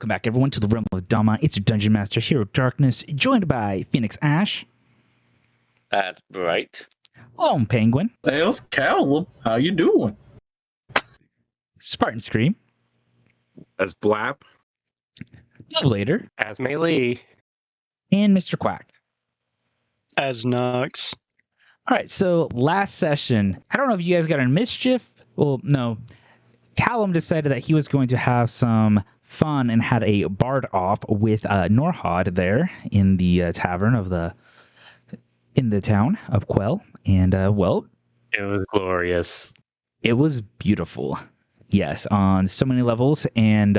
Welcome back, everyone, to the Realm of Dama. It's your Dungeon Master, Hero Darkness, joined by Phoenix Ash. That's right. Lone Penguin. Hey, it's Callum. How you doing? Spartan Scream. As Blap. Later. As Melee. And Mr. Quack. As Nox. All right, so last session, I don't know if you guys got in mischief. Well, no. Callum decided that he was going to have some fun and had a bard off with Norhod there in the tavern in the town of Quell. And, well, It was glorious. it was beautiful. Yes, on so many levels. And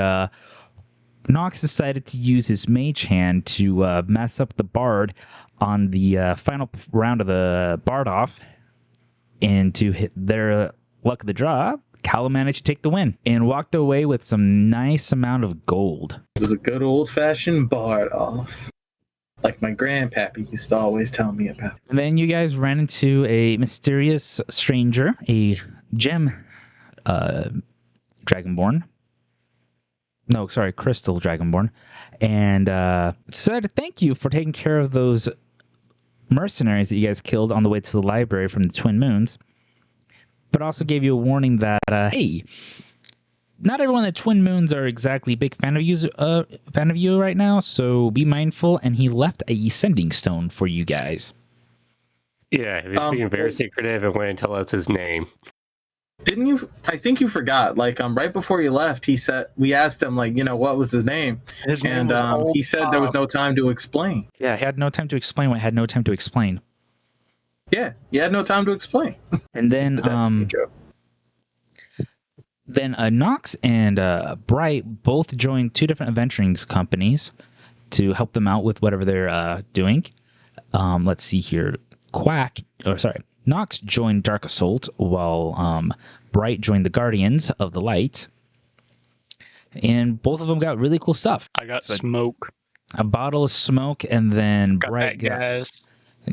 Nox decided to use his mage hand to mess up the bard on the final round of the bard off. And to hit their luck of the draw, Callum managed to take the win and walked away with some nice amount of gold. It was a good old-fashioned bard off, like my grandpappy used to always tell me about. And then you guys ran into a mysterious stranger, a gem dragonborn. No, sorry, crystal dragonborn. And said thank you for taking care of those mercenaries that you guys killed on the way to the library from the Twin Moons. But also gave you a warning that, hey, not everyone at Twin Moons are exactly a big fan of you right now, so be mindful. And he left a sending stone for you guys. Yeah, he was being very secretive and wouldn't tell us his name. Didn't you? I think you forgot. Like, right before you left, he said we asked him, like, what was his name? His name was And Old he said there was no time to explain. Yeah, he had no time to explain what he had no time to explain. Yeah, you had no time to explain. And then, Nox and Bright both joined two different adventuring companies to help them out with whatever they're doing. Let's see here. Nox joined Dark Assault while Bright joined the Guardians of the Light. And both of them got really cool stuff. I got smoke. A bottle of smoke, and then Got Bright that gas.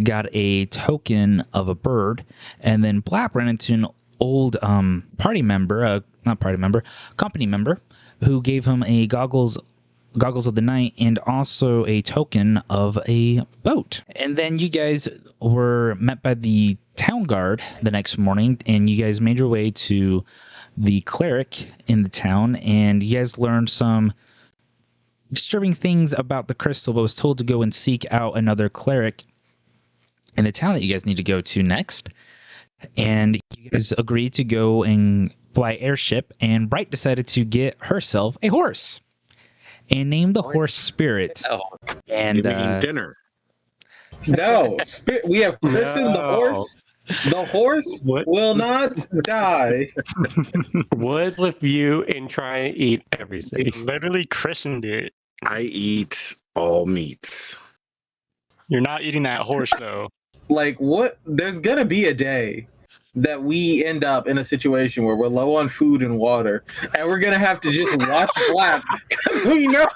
got a token of a bird, and then Blap ran into an old company member who gave him a goggles of the night and also a token of a boat. And then you guys were met by the town guard the next morning, and you guys made your way to the cleric in the town, and you guys learned some disturbing things about the crystal, but was told to go and seek out another cleric in the town that you guys need to go to next. And you guys agreed to go and fly airship, and Bright decided to get herself a horse and named the horse Spirit. Oh. And You mean dinner? No, we have christened the horse. The horse will not die. Was with you and trying to eat everything. He literally christened it. I eat all meats. You're not eating that horse, though. Like, what? There's gonna be a day that we end up in a situation where we're low on food and water, and we're gonna have to just watch Black because we know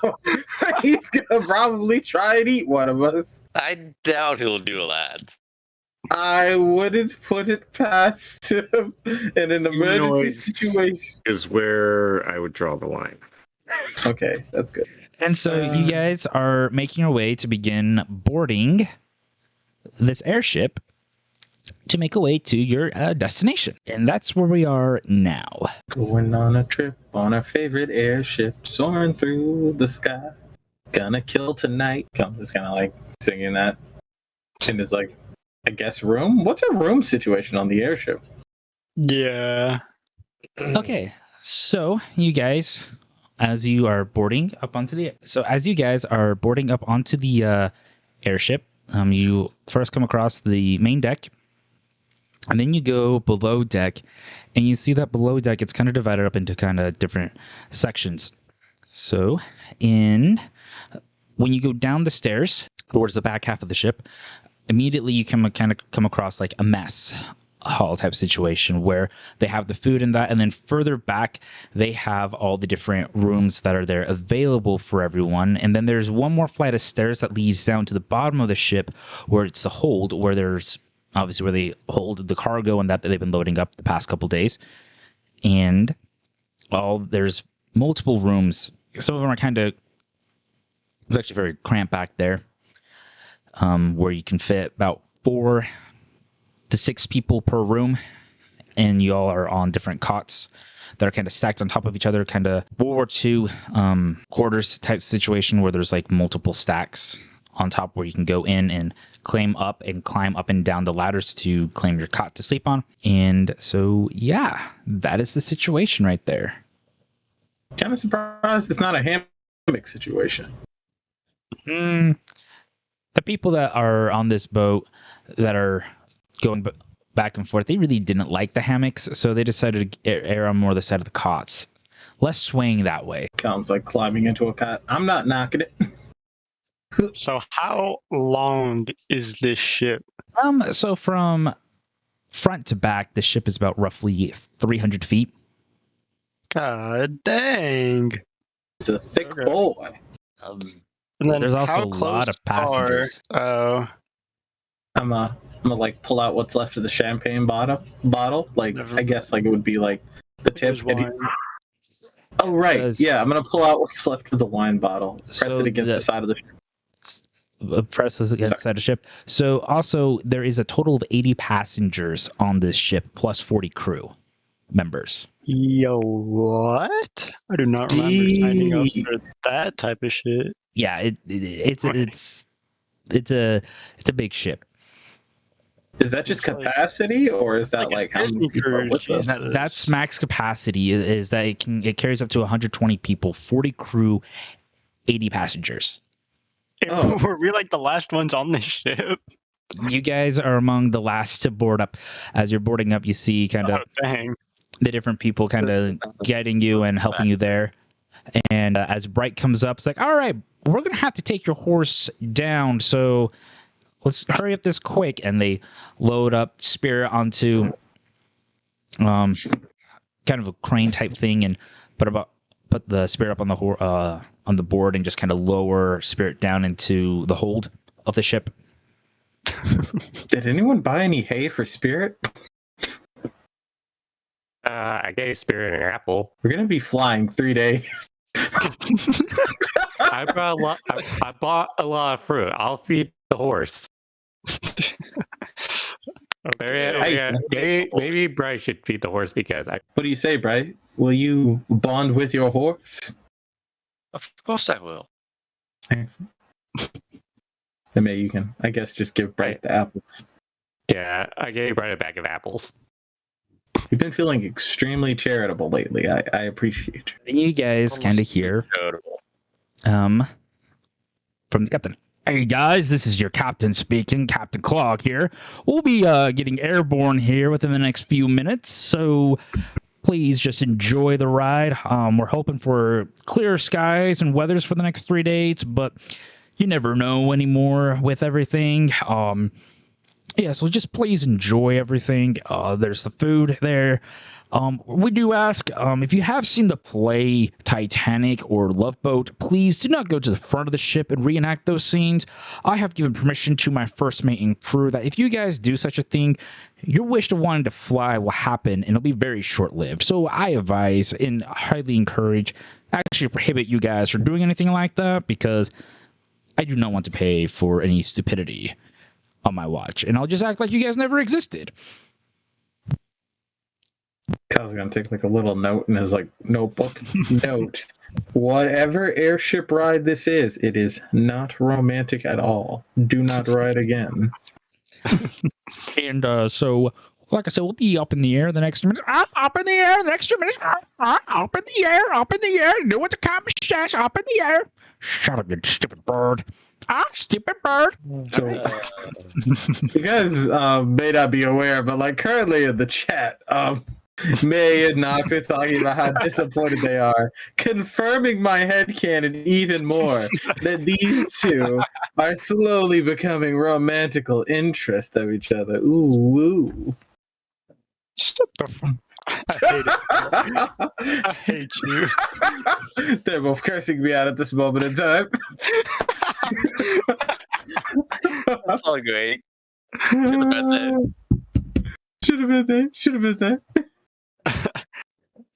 he's gonna probably try and eat one of us. I doubt he'll do that. I wouldn't put it past him in an emergency situation. Is where I would draw the line. Okay, that's good. And so you guys are making your way to begin boarding this airship to make a way to your destination. And that's where we are now. Going on a trip on our favorite airship, soaring through the sky. Gonna kill tonight. I'm just kind of like singing that in his, like, I guess, room. What's a room situation on the airship? Yeah. Okay, so you guys, as you are boarding up onto the airship, you first come across the main deck, and then you go below deck, and you see that below deck it's kind of divided up into kind of different sections. So when you go down the stairs towards the back half of the ship, immediately you come across like a mess hall type situation where they have the food in that, and then further back they have all the different rooms that are there available for everyone. And then there's one more flight of stairs that leads down to the bottom of the ship where it's the hold, where there's obviously where they hold the cargo and that they've been loading up the past couple days. And there's multiple rooms some of them are kind of. It's actually very cramped back there, where you can fit about 4 to 6 people per room, and you all are on different cots that are kind of stacked on top of each other, kind of World War II quarters type situation where there's like multiple stacks on top where you can go in and climb up and down the ladders to claim your cot to sleep on. And so, yeah, that is the situation right there. Kind of surprised it's not a hammock situation. The people that are on this boat that are going back and forth, they really didn't like the hammocks, so they decided to err on more the side of the cots. Less swaying that way. Sounds like climbing into a cot. I'm not knocking it. So how long is this ship? So from front to back, the ship is about roughly 300 feet. God dang. It's a thick Okay. boy. And then There's also how a lot close of passengers. I'm I'm gonna like pull out what's left of the champagne bottle. Like Never- I guess like it would be like the tip. There's wine. Oh right, Because- yeah. I'm gonna pull out what's left of the wine bottle. Press So it against the- the side of the. Press this against the side of the ship. So also there is a total of 80 passengers on this ship plus 40 crew members. Yo, what? I do not remember signing up for that type of shit. Yeah, it's a big ship. Is that just It's like- capacity, or is that like a like how many Disney people are cruise, with us? Jesus. That's max capacity. Is that it carries up to 120 people, 40 crew, 80 passengers. Oh. Were we like the last ones on this ship? You guys are among the last to board up. As you're boarding up, you see kind of Oh, dang. the different people kind of guiding you and helping you there. And as Bright comes up, it's like, all right, we're going to have to take your horse down. So let's hurry up this quick. And they load up Spirit onto kind of a crane type thing and put the Spirit up on the board and just kind of lower Spirit down into the hold of the ship. Did anyone buy any hay for Spirit? I gave Spirit an apple. We're gonna be flying 3 days. I brought a lot. I bought a lot of fruit. I'll feed the horse. Maybe Bryce should feed the horse because I. What do you say, Bright? Will you bond with your horse? Of course I will. Excellent. Then maybe you can, I guess, just give Bright the apples. Yeah, I gave Bryce a bag of apples. You've been feeling extremely charitable lately. I appreciate you. And you guys kind of hear Notable. from the captain. Hey guys, this is your captain speaking, Captain Clog here. We'll be getting airborne here within the next few minutes, so please just enjoy the ride. We're hoping for clear skies and weathers for the next 3 days, but you never know anymore with everything. Yeah, so just please enjoy everything. There's the food there. We do ask, if you have seen the play Titanic or Love Boat, please do not go to the front of the ship and reenact those scenes. I have given permission to my first mate and crew that if you guys do such a thing, your wish to wanting to fly will happen and it'll be very short-lived. So I advise and highly encourage, actually prohibit you guys from doing anything like that because I do not want to pay for any stupidity on my watch. And I'll just act like you guys never existed. Kyle's gonna take like a little note in his like notebook. Note: whatever airship ride this is, it is not romantic at all. Do not ride again. And so, like I said, we'll be up in the air the next minute. Up in the air the next 2 minutes. Up in the air, up in the air. Do what the comment says. Up in the air. Shut up, you stupid bird. Stupid bird. So you guys may not be aware, but like currently in the chat, May and Nox are talking about how disappointed they are, confirming my headcanon even more that these two are slowly becoming romantical interest of each other. Ooh, woo. Shut the fuck. I hate you. They're both cursing me out at this moment in time. That's all great. Should have been there. Should have been there. Should have been there.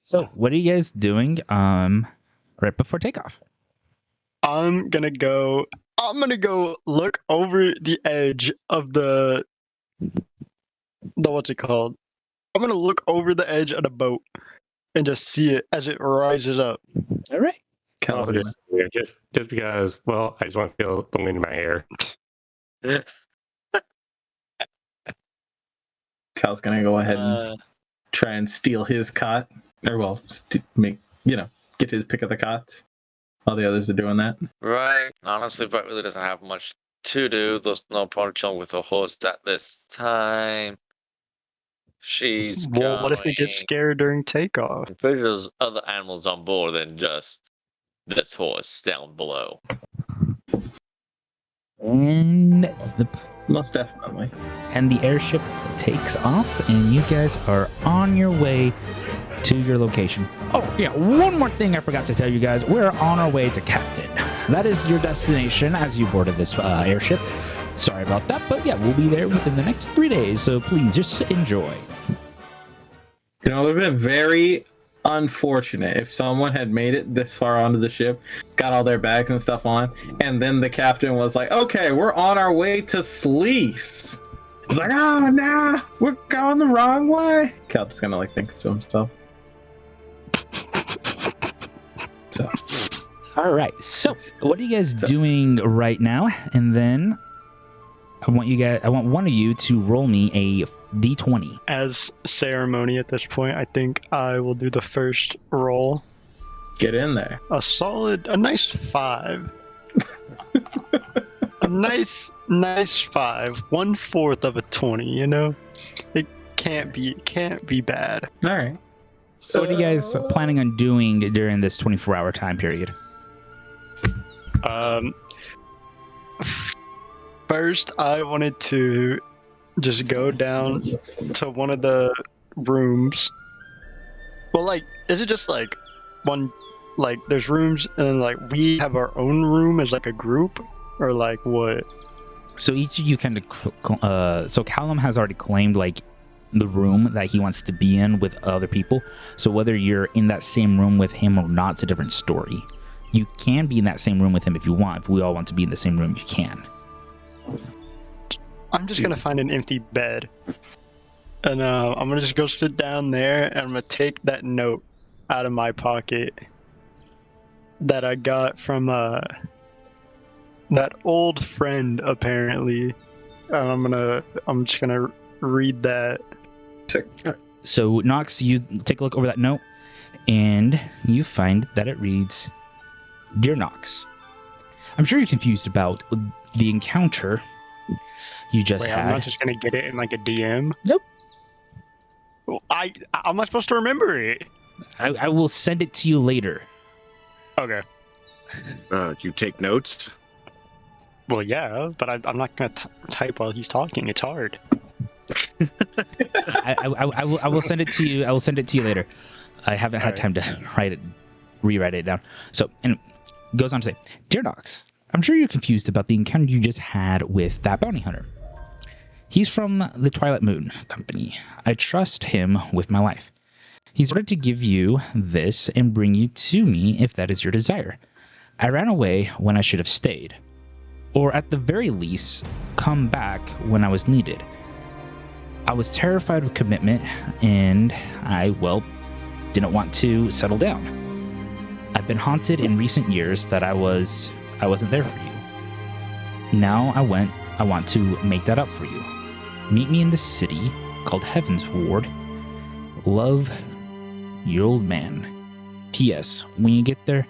So, what are you guys doing? right before takeoff. I'm gonna go look over the edge of the what's it called? I'm gonna look over the edge of the boat and just see it as it rises up. All right. Cal's Just because, well, I just want to feel the wind in my hair. Cal's gonna go ahead and try and steal his cot, or well, get his pick of the cots while the others are doing that. Right. Honestly, Brett really doesn't have much to do. There's no point chilling with the horse at this time. She's Well, what if they get going- scared during takeoff? I'm pretty sure there's other animals on board than just this horse down below. And the Most definitely. airship takes off, and you guys are on your way to your location. Oh, yeah, one more thing I forgot to tell you guys. We're on our way to Captain. That is your destination as you boarded this airship. Sorry about that, but yeah, we'll be there within the next 3 days, so please just enjoy. You know, it would have been very unfortunate if someone had made it this far onto the ship, got all their bags and stuff on, and then the captain was like, okay, we're on our way to Sleece. It's like, oh, nah, we're going the wrong way. Cal just kind of like thinks to himself. So, All right, so what are you guys doing right now? And then I want one of you to roll me a d20. As ceremony at this point, I think I will do the first roll. get in there. A nice 5. A nice 5. 1/4 of a 20, you know? It can't be bad. All right. So what are you guys planning on doing during this 24-hour time period? First, I wanted to just go down to one of the rooms. Well, like, is it just like one, like, there's rooms and then, like, we have our own room as, like, a group? Or, like, what? So each of you kind of, so Callum has already claimed, like, the room that he wants to be in with other people. So whether you're in that same room with him or not, it's a different story. You can be in that same room with him if you want. If we all want to be in the same room, you can. I'm just gonna find an empty bed. And I'm gonna just go sit down there and I'm gonna take that note out of my pocket that I got from that old friend apparently. And I'm just gonna read that. So Nox, you take a look over that note, and you find that it reads, "Dear Nox, I'm sure you're confused about the encounter you just Wait, had." I'm not just gonna get it in like a DM. Nope. Well, how am I supposed to remember it? I will send it to you later. Okay. You take notes? Well, yeah, but I'm not gonna type while he's talking. It's hard. I will send it to you. I will send it to you later. I haven't had time to rewrite it down. So, and it goes on to say, "Dear Nox, I'm sure you're confused about the encounter you just had with that bounty hunter. He's from the Twilight Moon Company. I trust him with my life. He's ordered to give you this and bring you to me if that is your desire. I ran away when I should have stayed. Or at the very least, come back when I was needed. I was terrified of commitment, and I, didn't want to settle down. I've been haunted in recent years that I wasn't there for you. Now I want to make that up for you. Meet me in the city called Heaven's Ward. Love, your old man. P.S. When you get there,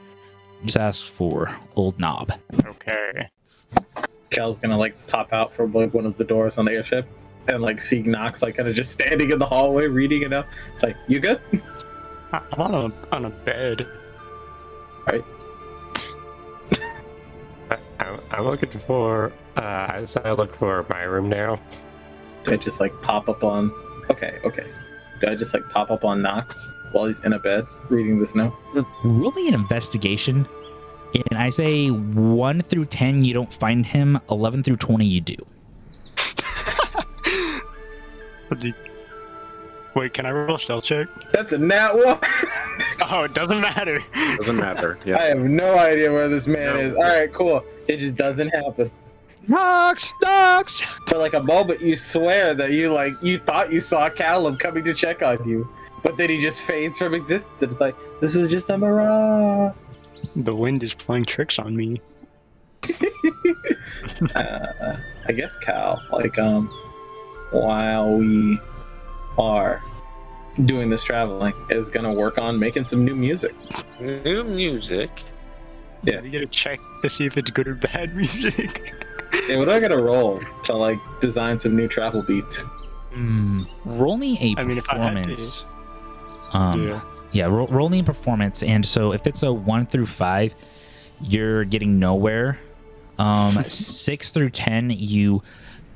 just ask for Old Knob." Okay. Cal's gonna like pop out from like one of the doors on the airship and like see Nox like kind of just standing in the hallway reading it up. It's like, you good? I'm on a bed. Right. I'm looking for. I decided to look for my room now. Do I just like pop up on? Okay. Do I just like pop up on Nox while he's in a bed reading this note? Roll me an investigation. And I say 1 through 10, you don't find him. 11 through 20, you do. Wait, can I roll a stealth check? That's a nat one. Oh, it doesn't matter. Doesn't matter. I Yeah. have no idea where this man No. is. All right, cool. It just doesn't happen. Nox! Nox! For like a moment, you swear that you thought you saw Callum coming to check on you, but then he just fades from existence. It's like this was just a mirage. The wind is playing tricks on me. I guess Cal, like, while we are doing this traveling, is gonna work on making some new music. New music. Yeah. You gotta check to see if it's good or bad music. Yeah, what do I gotta roll to like design some new travel beats? Roll me a I mean, if I had to. performance. Yeah. Yeah, roll me a performance, and so if it's a 1 through 5, you're getting nowhere. 6 through 10, you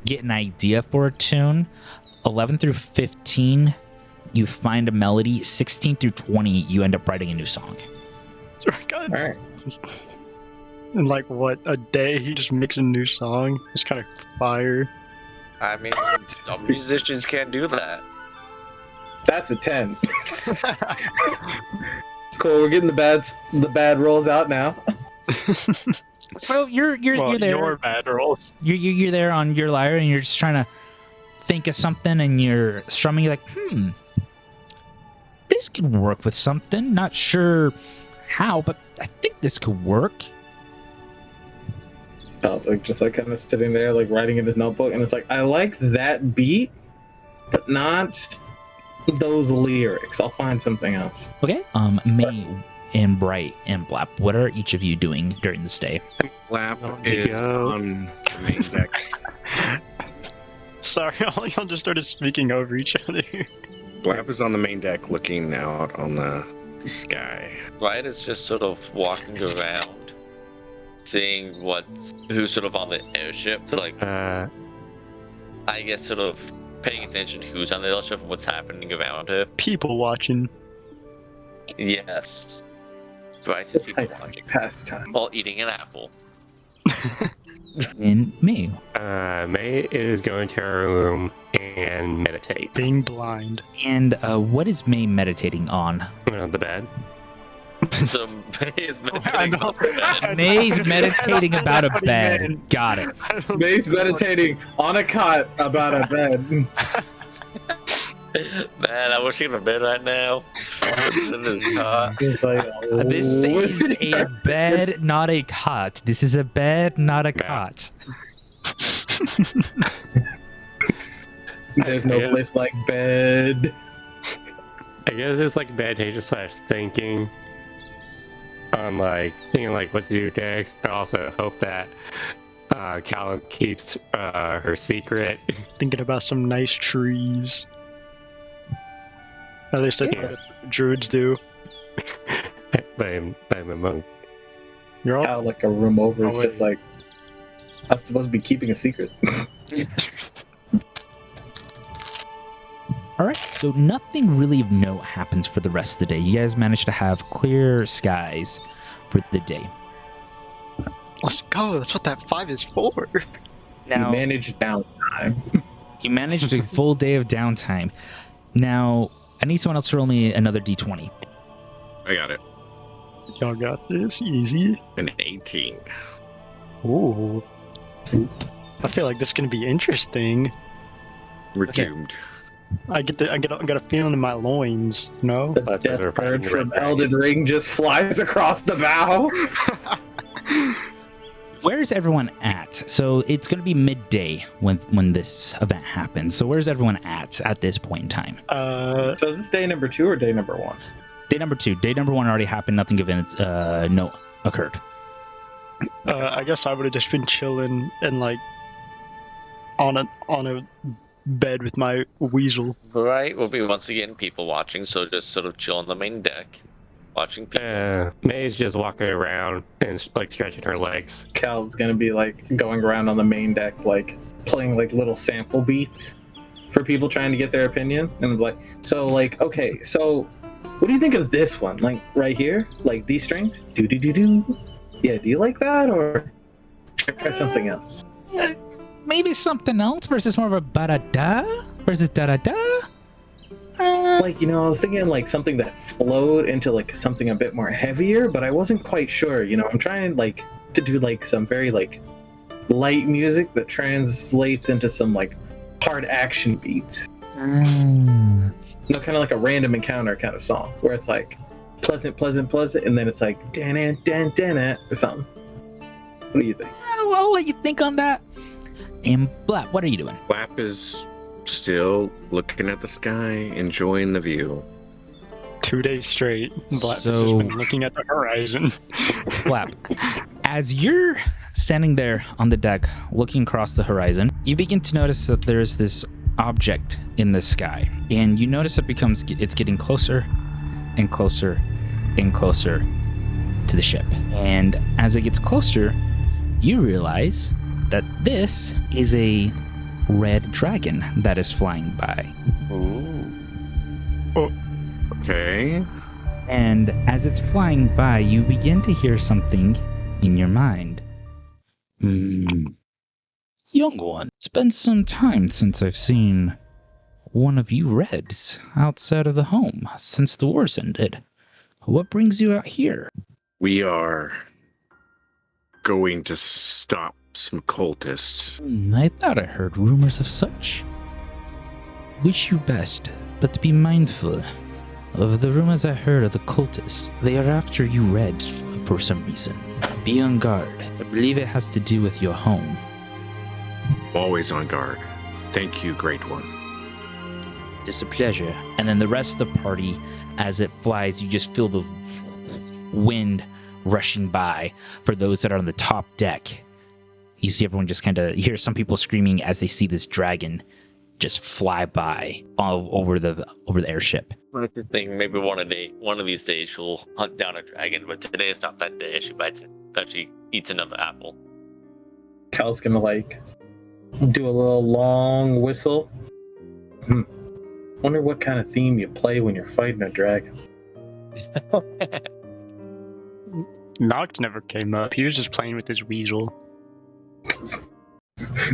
get an idea for a tune. 11 through 15, you find a melody. 16 through 20, you end up writing a new song. God. All right. In like what, a day he just makes a new song? It's kind of fire. I mean, some musicians can't do that. That's a 10. It's cool. We're getting the bad rolls out now. So you're Well, there. your bad rolls. You're there on your lyre, and you're just trying to think of something, and you're strumming. You're like, this could work with something. Not sure how, but I think this could work. I was like, just like kind of sitting there, like writing in his notebook, and it's like, I like that beat, but not those lyrics. I'll find something else. Okay. May and Bright and Blap, what are each of you doing during this day? Lap Oh, is go. on the main deck. Sorry, all y'all just started speaking over each other. Lap is on the main deck looking out on the sky. Right is just sort of walking around, seeing who's sort of on the airship. So like, I guess sort of paying attention who's on the airship and what's happening around her. People watching. Yes. Right is people watching Pastime. while eating an apple. And May. May is going to her room and meditate. Being blind. And what is May meditating on? The bed. So May is I meditating know. on the bed. May's meditating about a That's what he bed. meant. Got it. May's meditating on a cot about a bed. Man, I wish he had a bed right now. In this cot. It's like, This is a bed, not a cot. This is a bed, not a Yeah. cot. There's no Yeah. place like bed. I guess it's like meditation slash thinking on like thinking like what to do next. I also hope that Callum keeps her secret. Thinking about some nice trees. At least that's Yes. what druids do. I'm a monk. You're all Out like a room over. It's Oh, just wait. like I'm supposed to be keeping a secret. All right, so nothing really of note happens for the rest of the day. You guys managed to have clear skies for the day. Let's go. That's what that 5 is for. You manage downtime. You managed a full day of downtime. Now, I need someone else to roll me another d20. I got it. Y'all got this easy. An 18. Ooh. I feel like this is gonna be interesting. We're Okay. doomed. I got a feeling in my loins. No. The But death they're bird fighting the from red Elden Ring just flies across the bow. Where's everyone at? So it's going to be midday when this event happens. So where's everyone at this point in time? So is this day number 2 or day number 1? Day number 2. Day number 1 already happened. Nothing events no occurred. I guess I would have just been chilling and like on a bed with my weasel. Right, will be once again people watching, so just sort of chill on the main deck, watching people. May's just walking around and like stretching her legs. Cal's gonna be like going around on the main deck, like playing like little sample beats for people trying to get their opinion. And I'm like, so like, okay, so what do you think of this one? Like right here, like these strings, do do do do. Yeah, do you like that, or try something else? Maybe something else versus more of a ba-da-da versus da-da-da. Like, I was thinking like something that flowed into like something a bit more heavier, but I wasn't quite sure. I'm trying like to do like some very like light music that translates into some like hard action beats. Kind of like a random encounter kind of song where it's like pleasant, pleasant, pleasant, and then it's like dan dan dan or something. What do you think? I'll let you think on that. And Blap, what are you doing? Flap is still looking at the sky, enjoying the view. 2 days straight, Black has So- just been looking at the horizon. Blap, as you're standing there on the deck looking across the horizon, you begin to notice that there's this object in the sky, and you notice it's getting closer and closer and closer to the ship. And as it gets closer, you realize that this is a red dragon that is flying by. Okay. And as it's flying by, you begin to hear something in your mind. Young one, it's been some time since I've seen one of you Reds outside of the home since the wars ended. What brings you out here? We are going to stop some cultists. I thought I heard rumors of such. Wish you best, but be mindful of the rumors I heard of the cultists. They are after you Reds for some reason. Be on guard. I believe it has to do with your home. Always on guard. Thank you, Great One. It's a pleasure. And then the rest of the party, as it flies, you just feel the wind rushing by for those that are on the top deck. You see everyone just you hear some people screaming as they see this dragon just fly by all over the airship. I think maybe one of these days she'll hunt down a dragon, but today is not that day. She eats another apple. Cal's gonna like do a little long whistle. Wonder what kind of theme you play when you're fighting a dragon. Nox never came up. He was just playing with his weasel.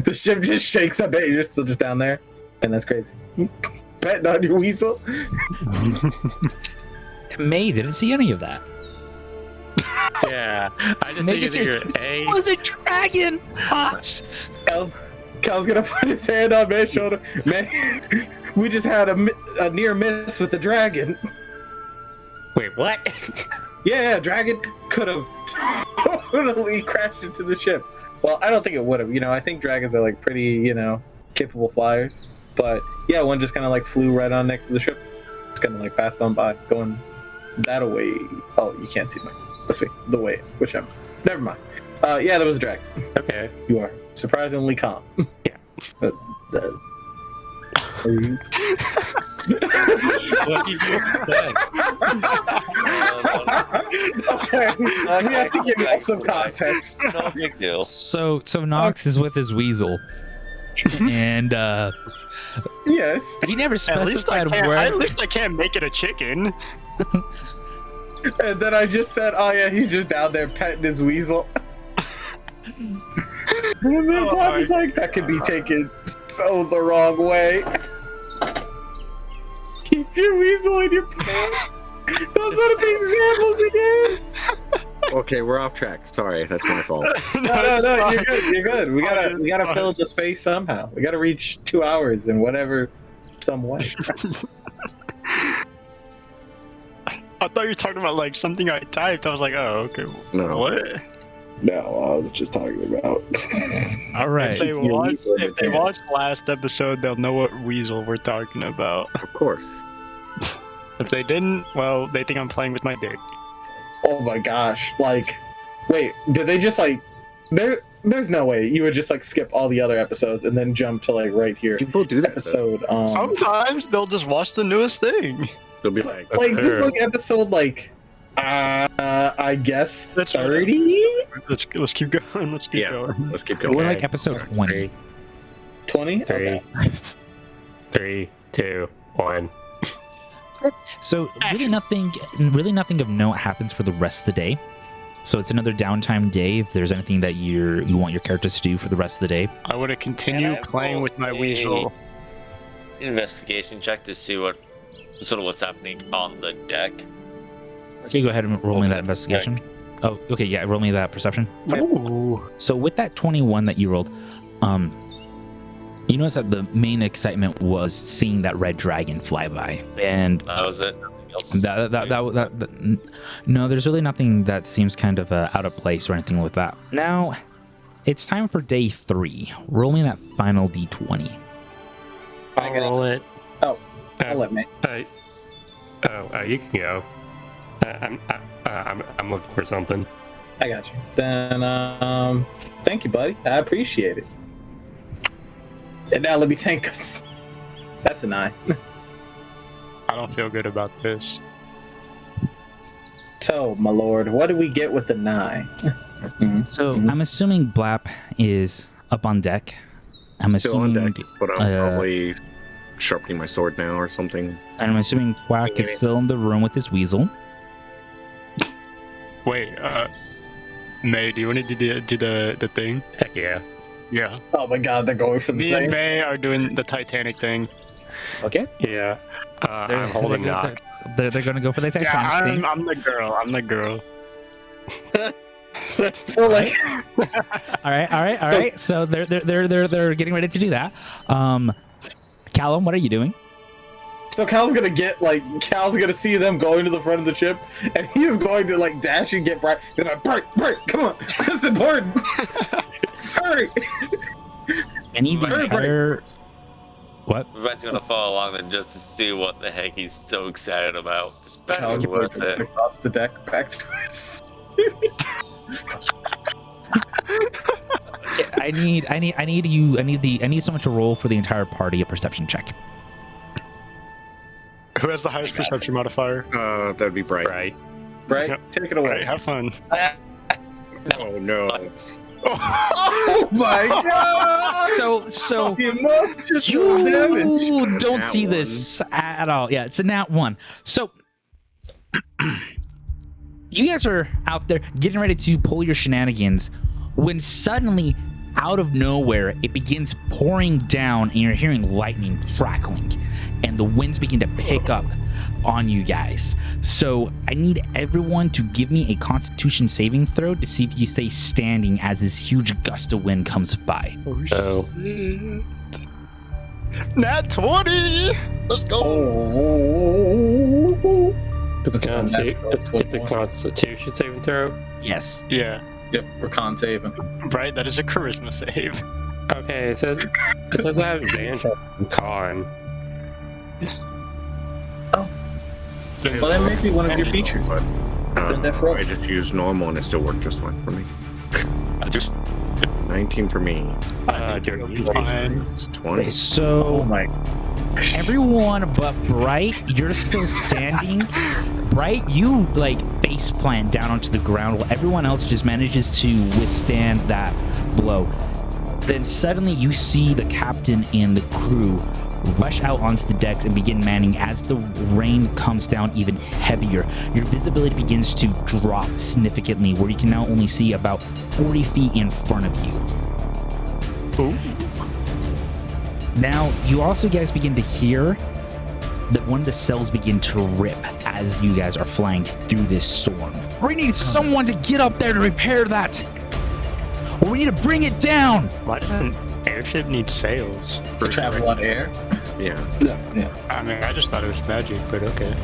The ship just shakes a bit. You're still just down there, and that's crazy. Petting on your weasel. May didn't see any of that. Yeah, I just May think just you're it was a dragon. Hot. Cal's gonna put his hand on May's shoulder. May, we just had a near miss with the dragon. Wait, what? Yeah, dragon could have totally crashed into the ship. Well, I don't think it would have. I think dragons are like pretty, capable flyers. But yeah, one just kind of like flew right on next to the ship. Just kind of like passed on by, going that away. Oh, you can't see the way. Whichever. Never mind. Yeah, there was a dragon. Okay. You are surprisingly calm. Yeah. Are you? What did you say? Okay, we have to give you some context. No big deal. So Nox is with his weasel, and Yes. he never At least specified where. at least I can't make it a chicken. And then I just said, oh yeah, he's just down there petting his weasel. And then Bob was like, that could be taken so the wrong way. Keep your weasel in your pants. Those are the examples again. Okay, we're off track. Sorry, that's my fault. No, you're good. You're good. We gotta fill the space somehow. We gotta reach 2 hours in whatever some way. I thought you were talking about like something I typed. I was like, oh, okay. No. What? No, I was just talking about. All right. If they Your watch, weasel in if they your watch last episode, they'll know what weasel we're talking about. Of course. If they didn't, well, they think I'm playing with my dick. Oh my gosh! Like, wait, did they just like? There's no way you would just like skip all the other episodes and then jump to like right here. People do that. Episode. Sometimes they'll just watch the newest thing. They'll be like, Like this is like episode like, I guess That's 30, Let's keep going. Let's keep Yeah. going. let's keep We're going. like episode 20. 20. Three, Okay. 3, 2, 1. So Action. really nothing of note happens for the rest of the day. So it's another downtime day. If there's anything that you want your characters to do for the rest of the day, I want to continue Can I playing roll with my a weasel. Investigation check to see what sort of what's happening on the deck. Okay, go ahead and roll me that Okay. investigation. Oh, okay, yeah, roll me that perception. Ooh. So with that 21 that you rolled, you notice that the main excitement was seeing that red dragon fly by, and That was it. Nothing else. no, there's really nothing that seems kind of out of place or anything with that. Now, it's time for day 3. Roll me that final d20. I'll roll it. Oh, I'll let me. You can go. I'm looking for something. I got you. Then, thank you, buddy. I appreciate it. And now let me tank us. That's a 9. I don't feel good about this. So, my lord, what do we get with the 9? So I'm assuming Blap is up on deck. I'm Still on assuming, deck, but I'm probably sharpening my sword now or something. and I'm assuming Quack is still in the room with his weasel. Wait, May, do you want to do the thing? Heck yeah. Yeah. Oh my god, they're going for the Me and thing. May are doing the Titanic thing. Okay. Yeah. I'm holding Knox. They're gonna go for the Titanic Yeah, thing. I'm the girl. I'm the girl. So, like, All right. So they're getting ready to do that. Callum, what are you doing? so Cal's gonna see them going to the front of the ship, and he's going to like dash and get Bright. They're like, Bright, come on, this is important. Hurry! And even Very higher. What? Bright's gonna follow along and just to see what the heck he's so excited about. It's Cal's better worth going it. across the deck back to us. I need someone to roll for the entire party a perception check. Who has the highest perception modifier? That'd be bright. Right. Right? Yep. Take it All away. right, have fun. Oh no. Oh my god! So The emotional you damage. don't Nat see one. this at all. Yeah, it's a nat 1. So you guys are out there getting ready to pull your shenanigans when suddenly, out of nowhere, it begins pouring down and you're hearing lightning crackling and the winds begin to pick up on you guys. So I need everyone to give me a constitution saving throw to see if you stay standing as this huge gust of wind comes by. So Nat 20! Let's go! Oh. it's That's a natural it's a Constitution saving throw. Yes. Yeah, Yep, we're con saving. right, that is a charisma save. Okay, it says I have advantage on con. Well, that may be one of your features. Then that's right. I just used normal and it still worked just fine for me. 19 for me. Dirty. Fine. It's 20. So Oh my. everyone but Bright, you're still standing. Bright, you like face plant down onto the ground while everyone else just manages to withstand that blow. Then suddenly you see the captain and the crew rush out onto the decks and begin manning. As the rain comes down even heavier, your visibility begins to drop significantly, where you can now only see about 40 feet in front of you. Ooh. Now, you also guys begin to hear that one of the cells begin to rip as you guys are flying through this storm. We need someone to get up there to repair that, or we need to bring it down. Why does an airship need sails? For travel on air? Yeah. Yeah. I mean, I just thought it was magic, but okay.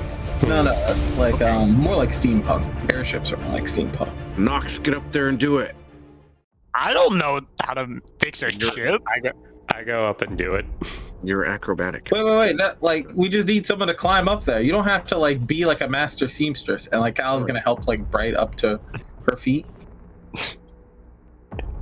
No, it's like more like steampunk. Airships are more like steampunk. Knox, get up there and do it. I don't know how to fix a ship. I go up and do it. You're acrobatic. Wait. That, like, we just need someone to climb up there. You don't have to like be like a master seamstress, and like Kyle's gonna help like Bright up to her feet.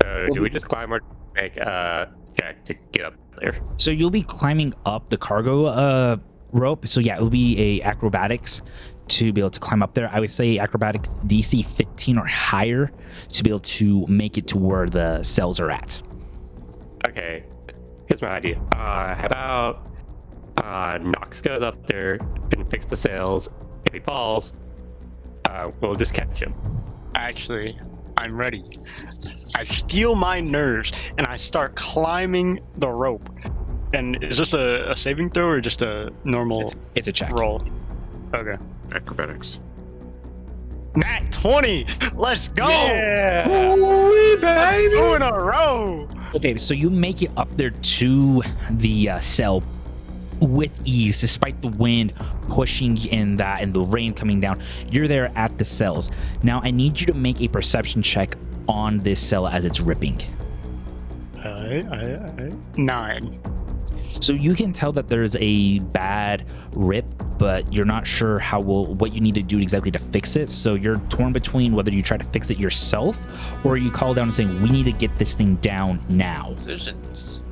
So do we just climb or make a check to get up there? So you'll be climbing up the cargo rope. So yeah, it will be a acrobatics to be able to climb up there. I would say acrobatics DC 15 or higher to be able to make it to where the cells are at. Okay, here's my idea. How about Knox goes up there and fix the sails. If he falls, we'll just catch him. Actually, I'm ready. I steal my nerves and I start climbing the rope. And is this a saving throw or just a normal It's a check. roll? Okay. Acrobatics. Nat 20! Let's go! Ooh, baby. 2 in a row! Okay, so you make it up there to the cell with ease, despite the wind pushing in that and the rain coming down. You're there at the cells. Now, I need you to make a perception check on this cell as it's ripping. 9. So you can tell that there's a bad rip, but you're not sure what you need to do exactly to fix it. So you're torn between whether you try to fix it yourself or you call down and saying, we need to get this thing down now. Decisions.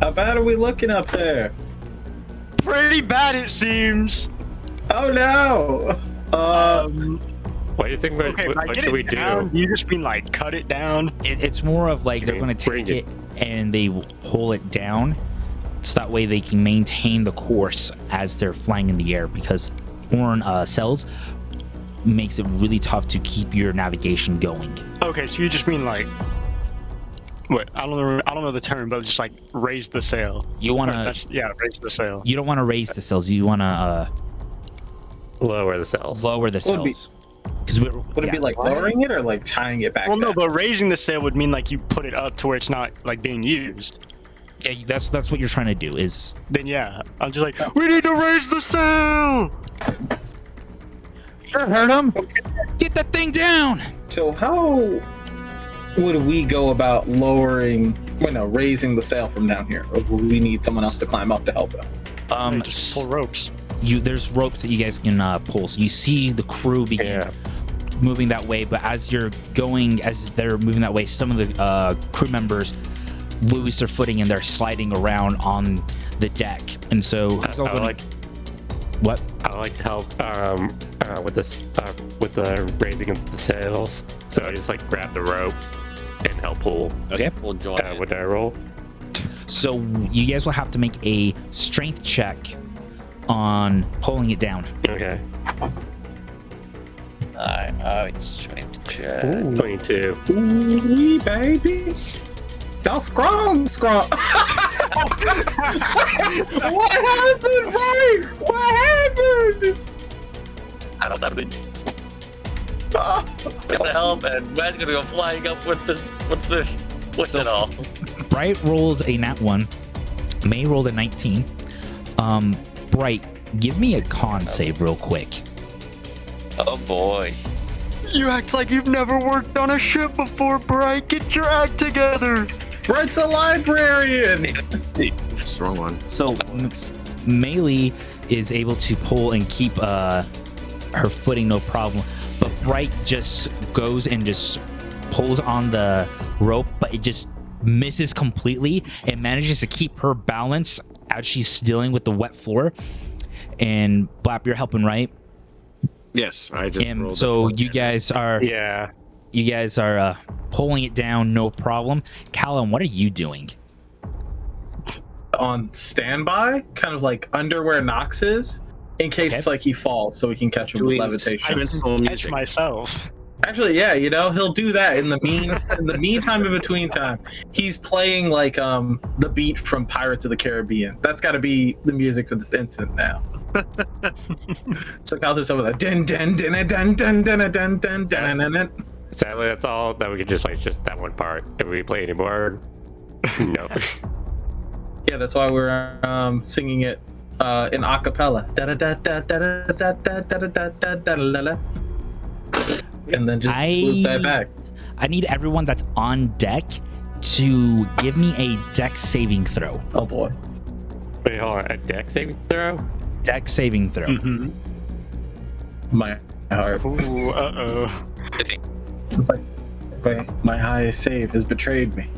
How bad are we looking up there? Pretty bad, it seems. Oh no! What do you think? Okay, if I what get should we it do? down, you just mean like cut it down? It's more of like they're Okay, going to bring take it and they pull it down. So that way they can maintain the course as they're flying in the air, because torn cells makes it really tough to keep your navigation going. Okay, so you just mean like, what? I don't know the term, but just like raise the sail. You want to, Raise the sail. you don't want to raise the cells. You want to Lower the cells. lower the Would be- cells. Because Would it be like lowering it or like tying it back? Well, no, down? but raising the sail would mean like you put it up to where it's not like being used. yeah, that's what you're trying to do. Is Then yeah, I'm just like, we need to raise the sail. you heard him? Get that thing down. So how would we go about raising the sail from down here? Or would we need someone else to climb up to help us? Just pull ropes. There's ropes that you guys can pull. So you see the crew begin moving that way, but as they're moving that way, some of the crew members lose their footing and they're sliding around on the deck. And so I would like to help with this with the raising of the sails. So I just like grab the rope and help pull. Okay. We'll join it. What do I roll? So you guys will have to make a strength check on pulling it down. Okay. Alright, strength check. 22. Ooh, baby. Y'all scrum. What happened, Frank? What happened? I don't have any. What the hell, man? Man's gonna go flying up with it all. Bright rolls a nat 1. May rolled a 19. Bright, give me a con save real quick. Oh boy. You act like you've never worked on a ship before, Bright. Get your act together. Bright's a librarian. It's the wrong one. So Melee is able to pull and keep her footing no problem, but Bright just goes and just pulls on the rope, but it just misses completely and manages to keep her balance as she's dealing with the wet floor. And Blap, you're helping, right? Yes, I just And rolled so a 20. you guys are pulling it down, no problem. Callum, what are you doing? On standby, kind of like under where Nox is, in case Okay. it's like he falls, so we can catch him with Doing levitation. instrumental Catch music. myself. Actually, yeah, he'll do that in the meantime, in between time. He's playing like the beat from Pirates of the Caribbean. That's got to be the music for this instant now. So Kyle's just over there. Dun dun dun dun dun dun dun dun dun dun. Sadly, that's all that we can just play. Just that one part. If we play anymore, no. Yeah, that's why we're singing it in a cappella. And then just loop that back. I need everyone that's on deck to give me a deck saving throw. Oh boy. Wait, hold on. A deck saving throw? Deck saving throw. Mm-hmm. My heart. Ooh, uh-oh. It's like my highest save has betrayed me.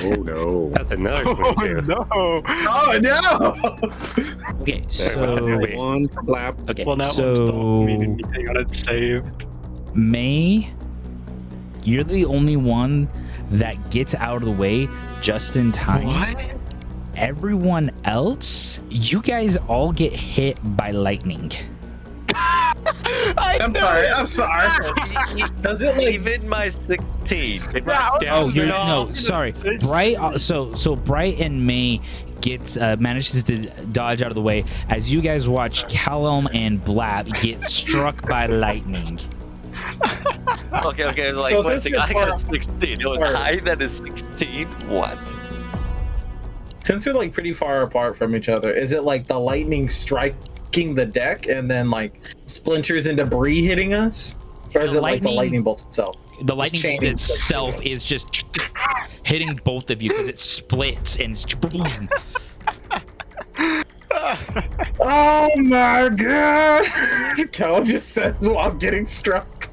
Oh no. That's another Oh, 22. no. Oh no! Okay, Wait. so One for Blap. okay, Well, that one's don't mean so anything on its save. May, you're the only one that gets out of the way just in time. What? Everyone else, you guys all get hit by lightning. I'm sorry. Does it like Even my They Yeah, brought I Oh, down you're No, no, sorry. Bright. So Bright and May gets manages to dodge out of the way as you guys watch Callum and Blab get struck by lightning. Okay. Like, So wait a since second. you're I got a far- 16. It was far- higher than a 16. What? Since we're like pretty far apart from each other, is it like the lightning striking the deck and then like splinters and debris hitting us? Or is The it like the lightning- lightning bolt itself? The lightning bolt chaining itself splinters. is just hitting both of you because it splits and boom. Oh my god! Cal just says while getting struck.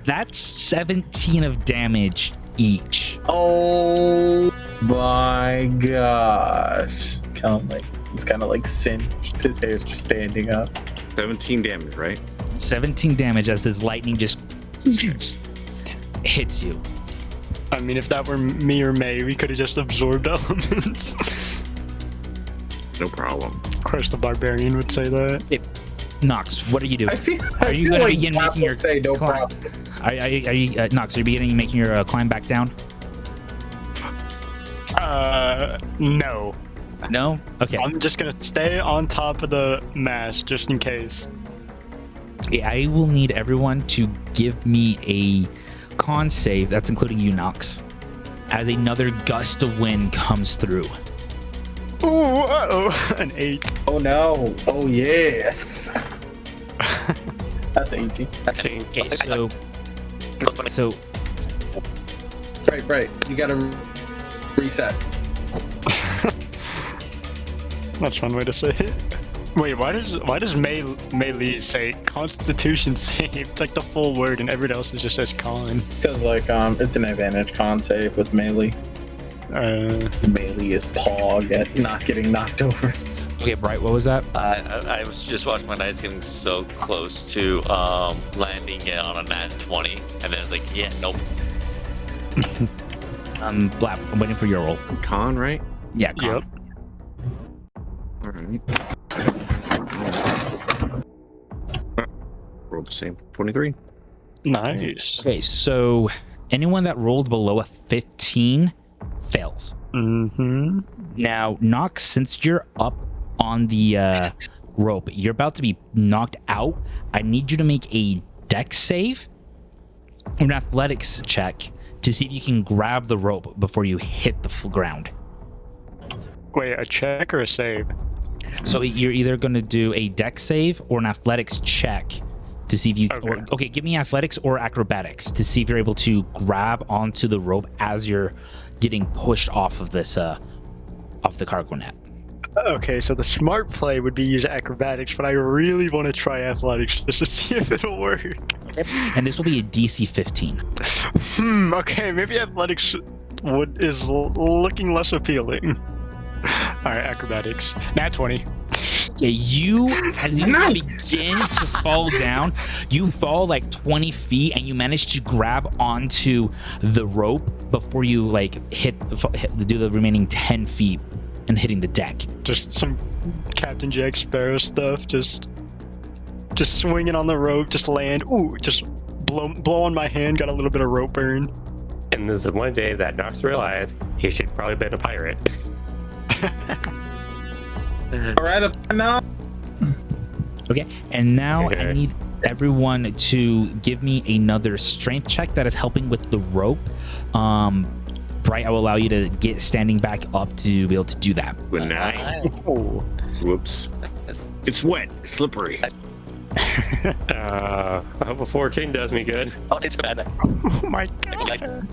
That's 17 of damage each. Oh my gosh. Cal like it's kind of like singed. His hair's just standing up. 17 damage, right? 17 damage as this lightning just hits you. I mean, if that were me or May, we could have just absorbed elements. No problem. Of course, the barbarian would say that. Nox, what are you doing? I feel. Are you gonna like begin Cal making would your say no climb? problem? Are you Nox? Are you beginning making your climb back down? No. No. Okay. I'm just gonna stay on top of the mast just in case. Okay, I will need everyone to give me a con save. That's including you, Nox, as another gust of wind comes through. Ooh, uh-oh. An 8. Oh no! Oh yes! That's 18. That's it. Okay, so Right. You gotta reset. That's one way to say it. Wait, why does melee say Constitution save? It's like the full word, and everyone else just says con. Because like it's an advantage con save with melee. Melee is pog at not getting knocked over. okay, Bright, what was that? I was just watching my knights getting so close to landing it on a nat 20, and then it's like, yeah, nope. Blab, I'm waiting for your roll. Con, right? Yeah, con. Yep. All right. Roll the same. 23. Nice. Okay, so anyone that rolled below a 15 fails. Mm-hmm. Now, Nox, since you're up on the rope, you're about to be knocked out. I need you to make a dex save or an athletics check to see if you can grab the rope before you hit the ground. Wait, a check or a save? So you're either going to do a dex save or an athletics check to see if you... Okay. Give me athletics or acrobatics to see if you're able to grab onto the rope as you're getting pushed off of this, off the cargo net. Okay, so the smart play would be use acrobatics, but I really want to try athletics just to see if it'll work. Okay. And this will be a DC 15. Okay, maybe athletics is looking less appealing. Alright, acrobatics. Nat 20. Okay, as you Nice. begin to fall down, you fall like 20 feet and you manage to grab onto the rope before you like do the remaining 10 feet and hitting the deck. Just some Captain Jack Sparrow stuff, just swinging on the rope, just land. Ooh, just blow on my hand, got a little bit of rope burn. And this is one day that Nox realized he should probably been a pirate. All right, up now. Okay, and now I Okay. need everyone to give me another strength check that is helping with the rope. Bright, I will allow you to get standing back up to be able to do that. Good night. Oh. Whoops. It's wet. Slippery. I hope a 14 does me good. Oh, it's bad. Oh my god.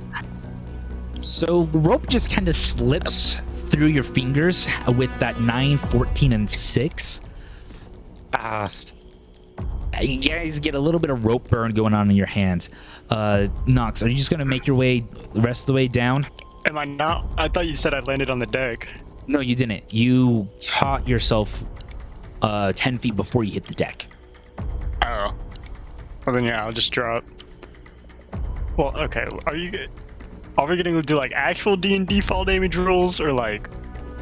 So the rope just kind of slips through your fingers with that 9, 14, and 6. You guys get a little bit of rope burn going on in your hands. Nox, are you just going to make your way the rest of the way down? Am I not? I thought you said I landed on the deck. No, you didn't. You caught yourself 10 feet before you hit the deck. Oh. Well then yeah, I'll just drop. Well, okay. Are we gonna do like actual D&D fall damage rules, or like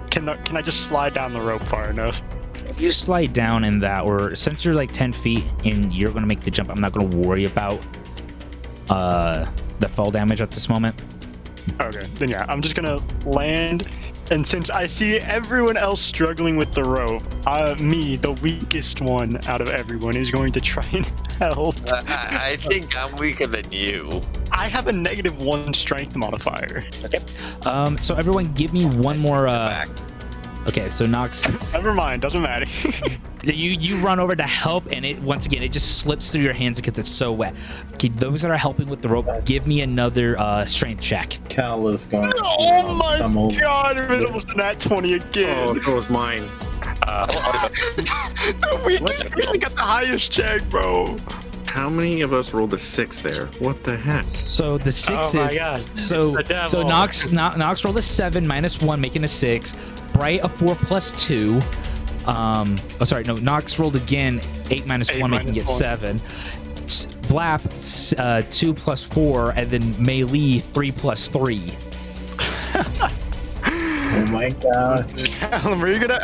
can I just slide down the rope far enough? If you slide down in that, or since you're like 10 feet and you're going to make the jump, I'm not going to worry about the fall damage at this moment. Okay, then yeah, I'm just gonna land, and since I see everyone else struggling with the rope, me, the weakest one out of everyone, is going to try and help. I think I'm weaker than you. I have a -1 strength modifier. So everyone, give me one more. Back. Okay, so Nox, Never mind, doesn't matter. you run over to help, and it once again it just slips through your hands because it's so wet. Okay, those that are helping with the rope, give me another strength check. Cal is going to Oh my come over. god, it was almost a nat 20 again. Oh, that was mine. The weakest really got the highest check, bro. How many of us rolled a 6 there? What the heck? So the 6 Oh my is god. so The devil. so Nox rolled a 7 -1, making a 6. Bright a 4 + 2. Nox rolled again 8 - 1, making it 7. Blap 2 + 4, and then Melee 3 + 3. Oh my god. Callum, are you gonna?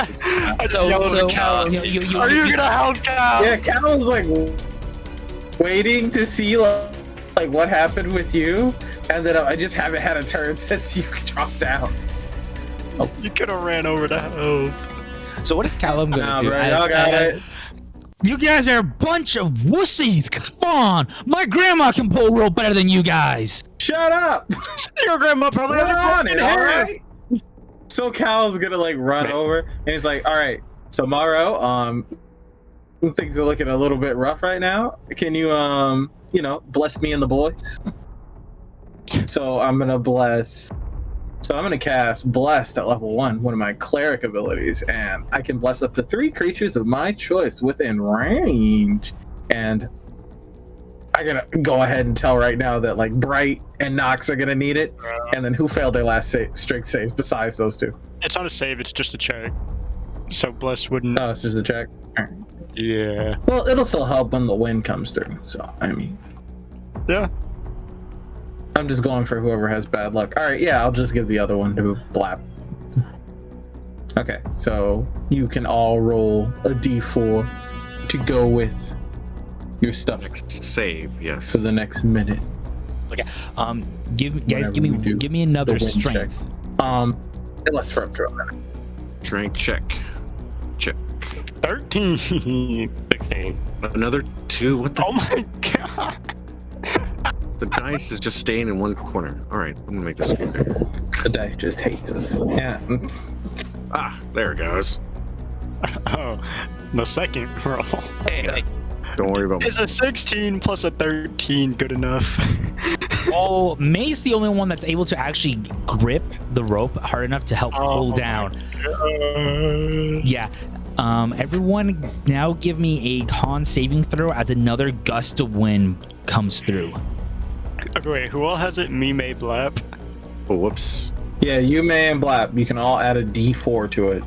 I just yelled So at Callum. you- Are you gonna help Cal? Yeah, Cal was like waiting to see like what happened with you, and then I just haven't had a turn since you dropped out. You could have ran over to help. So what is Callum gonna Nah, do? bro, y'all got it. You guys are a bunch of wussies. Come on, my grandma can pull rope better than you guys. Shut up! Your grandma probably Put had on a it, all right? So Cal's gonna like run over, and he's like, "All right, so Morrow, things are looking a little bit rough right now. Can you, bless me and the boys?" So I'm gonna bless. So I'm gonna cast Blessed at level 1, one of my cleric abilities, and I can bless up to 3 creatures of my choice within range. And I'm gonna go ahead and tell right now that like Bright and Nox are gonna need it. And then who failed their last strength save besides those two? It's not a save, it's just a check. So Blessed wouldn't. Oh, it's just a check. Alright. Yeah. Well, it'll still help when the wind comes through. So I mean, Yeah. I'm just going for whoever has bad luck. All right, yeah, I'll just give the other one to Blap. Okay, so you can all roll a d4 to go with your stuff Save, yes. for the next minute. Give Whatever we do, me another the wind strength. Let's run through a minute. Strength check. Check. 13. 16. Another 2. What the? Oh my god. The dice is just staying in one corner. All right, I'm gonna make this bigger. The dice just hates us. Yeah. Ah, there it goes. Oh, the second roll. Hey, Don't worry about me. Is a 16 plus a 13 good enough? Oh, May's the only one that's able to actually grip the rope hard enough to help pull down. Yeah. Everyone now give me a con saving throw as another gust of wind comes through. Okay, wait, who all has it? Me, May, Blap? Oh, whoops. Yeah, you, May, and Blap, you can all add a d4 to it.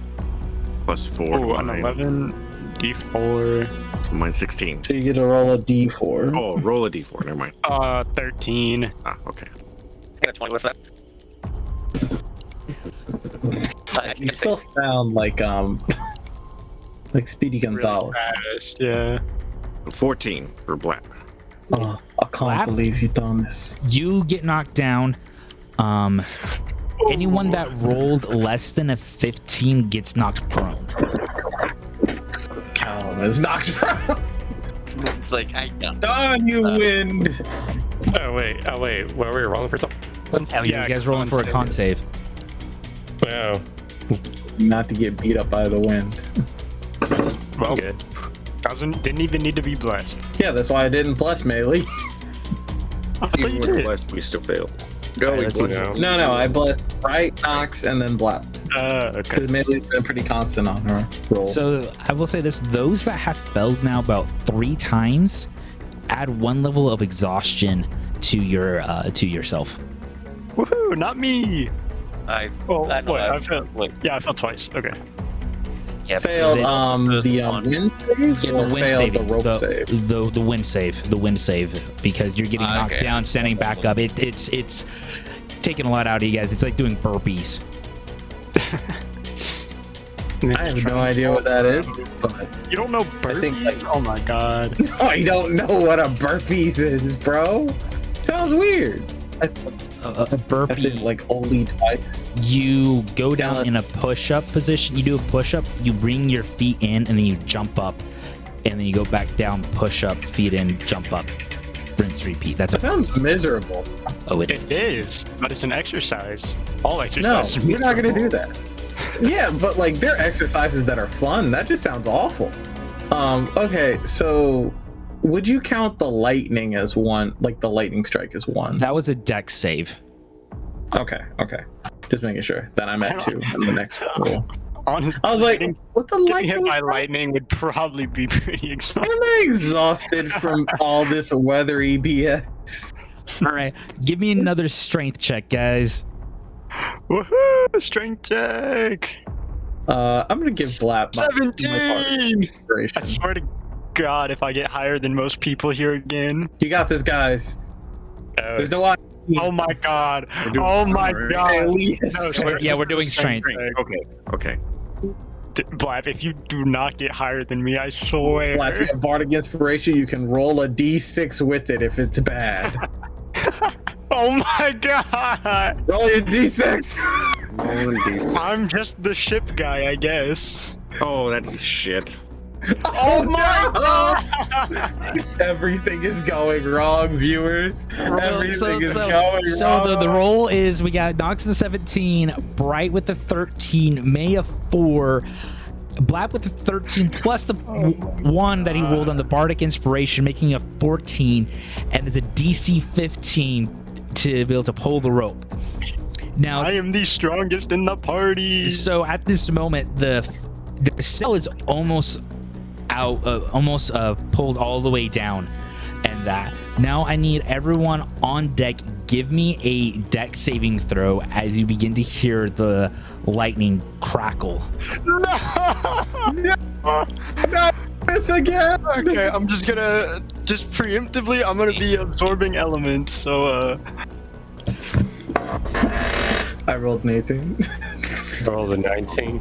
+4. Oh, to an mine. 11, D4, So mine's 16. So you get to roll a d4. Oh, roll a d4. Never mind. 13. Ah, okay. I got 20 with that. You still sound like like Speedy Gonzalez. Yeah. 14 for Black. Oh, I can't Blap? believe you done this. You get knocked down. Anyone that rolled less than a 15 gets knocked prone. Callum is knocked prone. It's like, I got Darn you, wind. Oh wait, what were we rolling for something? Oh, Yeah, you guys rolling for a con save. Wow. Not to get beat up by the wind. Well, Good. didn't even need to be blessed. Yeah, that's why I didn't bless Melee. I thought Even you with did. blessed, we still failed. Go, Alright, let's Blessed. No, I blessed Bright, Nox, and then Blap. Okay. Because Melee's been pretty constant on her rolls. So I will say this: those that have failed now about 3 times, add 1 level of exhaustion to your to yourself. Woohoo, not me. Oh, I know wait, I- I failed. wait. Yeah, I failed twice. Okay. Yeah, failed the wind save yeah, or the wind failed saving, the rope save? the wind save, because you're getting knocked Okay. down, standing back up. It's taking a lot out of you guys. It's like doing burpees. I have no idea what that is, but You don't know I think, burpees? Oh my god. I don't know what a burpees is, bro. Sounds weird. a burpee. Like only twice. You go down in a push-up position. You do a push-up. You bring your feet in, and then you jump up, and then you go back down, push up, feet in, jump up, rinse, repeat. That sounds miserable. Oh, it It is, but it's an exercise. All exercise. No, you're not gonna do that. Yeah, but like there are exercises that are fun. That just sounds awful. Okay, so would you count the lightning as one? Like the lightning strike as one? That was a dex save. Okay. Just making sure. Then I'm at 2 in the next roll. Honestly, I was like, what the getting hit lightning? by lightning would probably be pretty exciting. I'm exhausted from all this weathery BS. All right, give me another strength check, guys. Woohoo! Strength check. I'm gonna give Blap my 17. inspiration. I swear to God, if I get higher than most people here again. You got this, guys. There's no Oh my God. We're doing Oh my strength. God. No, Yeah, we're doing strength. Okay. Blap, if you do not get higher than me, I swear. Blap, you have bardic inspiration. You can roll a d6 with it if it's bad. Oh my God. Roll your d6. Rolling D6. I'm just the ship guy, I guess. Oh, that's shit. Oh my God. Everything is going wrong, viewers. Everything is going wrong. So the roll is we got Nox the 17, Bright with the 13, May a 4, Blap with the 13 plus the 1 that he rolled on the Bardic Inspiration, making a 14, and it's a DC 15 to be able to pull the rope. Now, I am the strongest in the party. so at this moment, the sail is almost out, pulled all the way down, and that. Now I need everyone on deck. Give me a deck saving throw as you begin to hear the lightning crackle. No, this again. Okay, I'm just preemptively, I'm gonna be absorbing elements, so I rolled an 18. Rolled a 19.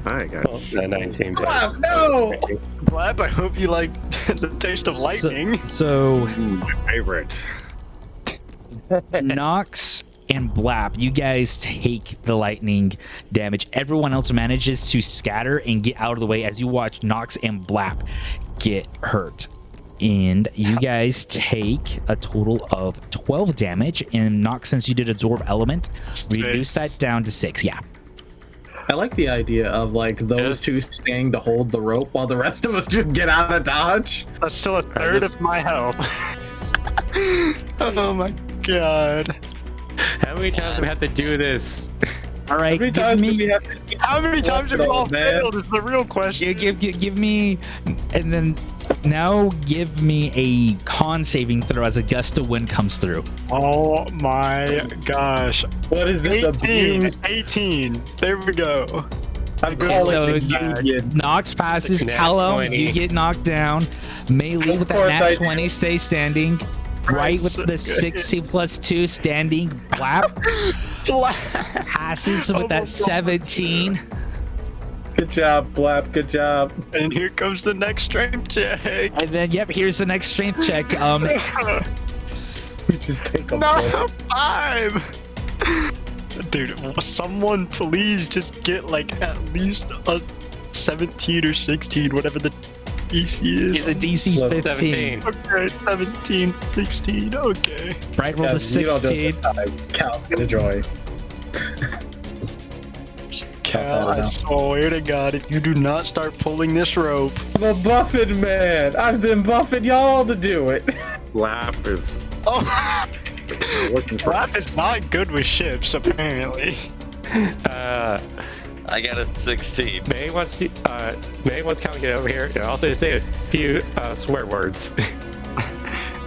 I got Well, not 19. But Blap, no! Blab, I hope you like the taste of lightning. So my favorite. Nox and Blap, you guys take the lightning damage. Everyone else manages to scatter and get out of the way as you watch Nox and Blap get hurt. And you guys take a total of 12 damage. And Nox, since you did absorb element, reduce that down to 6. Yeah. I like the idea of like those two staying to hold the rope while the rest of us just get out of dodge. That's still a third of my health. Oh my God. how many times do we have to do this? All right. How many give times me, do we have to keep How many times have we all man? failed is the real question. give me, and then now give me a con saving throw as a gust of wind comes through. Oh my gosh. What is this 18. abuse? 18. There we go. I'm Okay, calling so the union. Nox passes. It's a nat Callum, 20. you get knocked down. Melee Of with that course I nat did. 20 stay standing. Bright with the 60 plus 2 standing. Blap passes with that 17. Good job, Blap. Good job. And here comes the next strength check. And then, yep, here's the next strength check. We just take a No, bullet. 5. Dude, someone please just get like at least a 17 or 16, whatever the DC Here's is. a DC Look, 15. 17. Okay, 17, 16, okay. Bright rolled a Guys, you don't do 16. it this time. Cal's gonna join. Cal, I swear to God, if you do not start pulling this rope. I'm a buffing man. I've been buffing y'all to do it. Lap is Oh, looking for. Rap is not good with ships, apparently. I got a 16. May wants to, come get over here and also say a few swear words.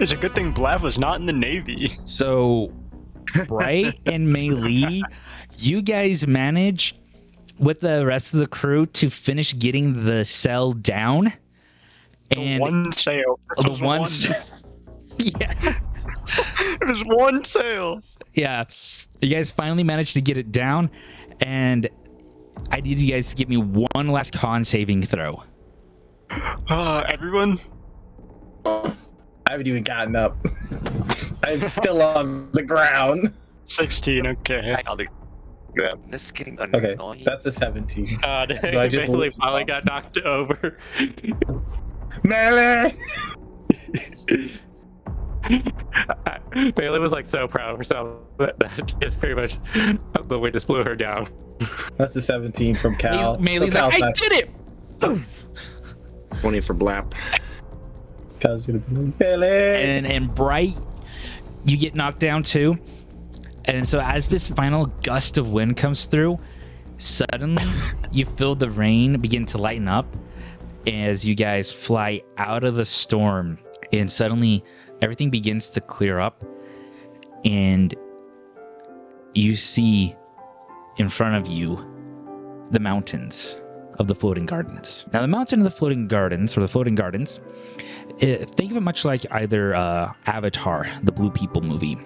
It's a good thing Blav was not in the Navy. So, Bright and Melee, you guys manage with the rest of the crew to finish getting the cell down. The one sail. It the was one, one. yeah, It was one sail. yeah. You guys finally managed to get it down, and I need you guys to give me one last con saving throw. Everyone, I haven't even gotten up. I'm still on the ground. 16, okay. I got the ground. This is getting Okay, annoying. that's a 17. Dang, Do I just Bailey lose? finally got knocked over. Melee! Bailey was like so proud of herself that just pretty much the wind just blew her down. That's a 17 from Cal. Melee, So like, Cal's I not- did it! 20 for Blap. Cal's gonna be like, Melee! And Bright, you get knocked down too. And so as this final gust of wind comes through, suddenly you feel the rain begin to lighten up as you guys fly out of the storm. And suddenly everything begins to clear up. And you see in front of you the mountains of the floating gardens. Now, the mountain of the floating gardens, or the floating gardens, think of it much like either Avatar, the Blue People movie,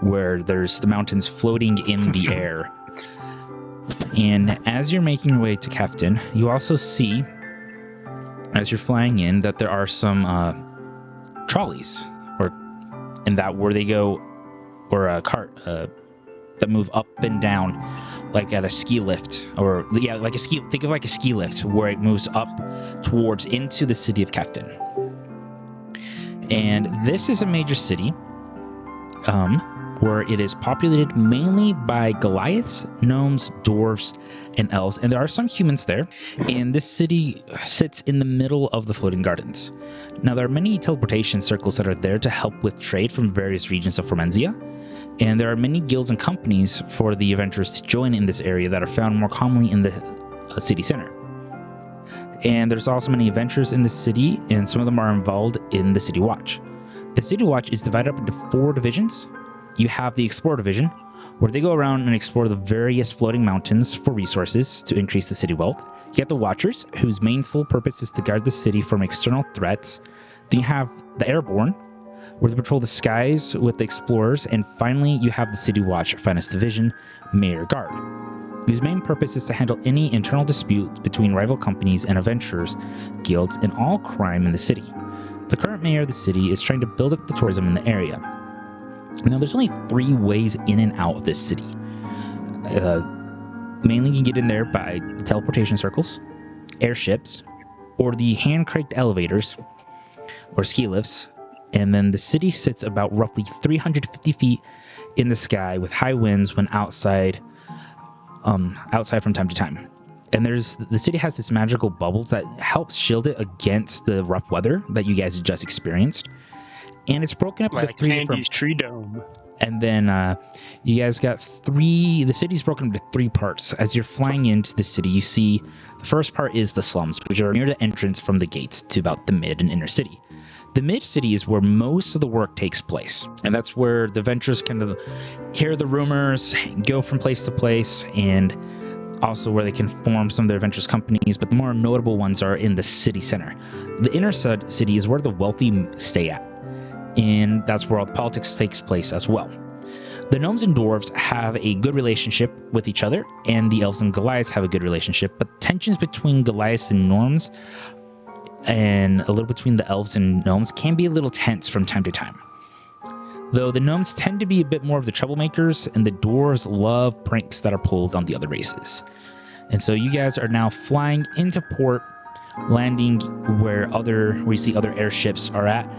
where there's the mountains floating in the air. And as you're making your way to Kefton, you also see, as you're flying in, that there are some trolleys, and that where they go, or a cart that move up and down, like at a ski lift, or yeah, like a ski. Think of like a ski lift where it moves up towards into the city of Kefton. And this is a major city, where it is populated mainly by Goliaths, gnomes, dwarves, and elves, and there are some humans there. And this city sits in the middle of the floating gardens. Now, there are many teleportation circles that are there to help with trade from various regions of Formenzia, and there are many guilds and companies for the adventurers to join in this area that are found more commonly in the city center. And there's also many adventurers in the city, and some of them are involved in the City Watch. The City Watch is divided up into 4 divisions. You have the Explorer Division, where they go around and explore the various floating mountains for resources to increase the city wealth. You have the Watchers, whose main sole purpose is to guard the city from external threats. Then you have the Airborne, where they patrol the skies with the explorers. And finally, you have the City Watch Finest Division, Mayor Guard, whose main purpose is to handle any internal disputes between rival companies and adventurers, guilds, and all crime in the city. The current mayor of the city is trying to build up the tourism in the area. Now, there's only 3 ways in and out of this city. Mainly, you can get in there by the teleportation circles, airships, or the hand-cranked elevators, or ski lifts. And then the city sits about roughly 350 feet in the sky with high winds when outside from time to time. And the city has this magical bubbles that helps shield it against the rough weather that you guys just experienced. And it's broken up into Like 3 Candy's different... tree dome. And then you guys got 3... The city's broken into 3 parts. As you're flying into the city, you see the first part is the slums, which are near the entrance from the gates to about the mid and inner city. The mid-city is where most of the work takes place, and that's where the adventurers kind of hear the rumors, go from place to place, and also where they can form some of their adventurous companies, but the more notable ones are in the city center. The inner city is where the wealthy stay at, and that's where all the politics takes place as well. The gnomes and dwarves have a good relationship with each other, and the elves and Goliaths have a good relationship, but tensions between Goliaths and Norms and a little between the elves and gnomes can be a little tense from time to time. Though the gnomes tend to be a bit more of the troublemakers, and the dwarves love pranks that are pulled on the other races. And so you guys are now flying into port, landing where you see other airships are at.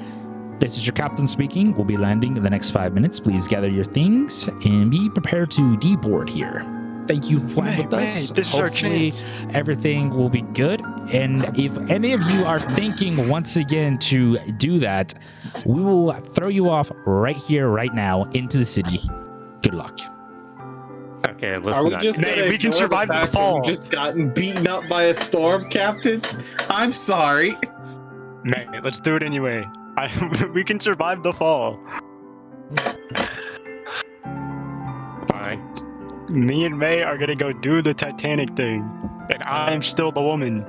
This is your captain speaking. We'll be landing in the next 5 minutes. Please gather your things and be prepared to deboard here. Thank you for flying with us. This is our Hopefully chance. everything will be good. And if any of you are thinking once again to do that, we will throw you off right here, right now, into the city. Good luck. Okay, listen Are we up. just Man, gonna we can ignore survive the fact that fall. we just gotten beaten up by a storm, Captain? I'm sorry. Man, let's do it anyway. We can survive the fall. Fine. Me and May are gonna go do the Titanic thing, and I'm still the woman.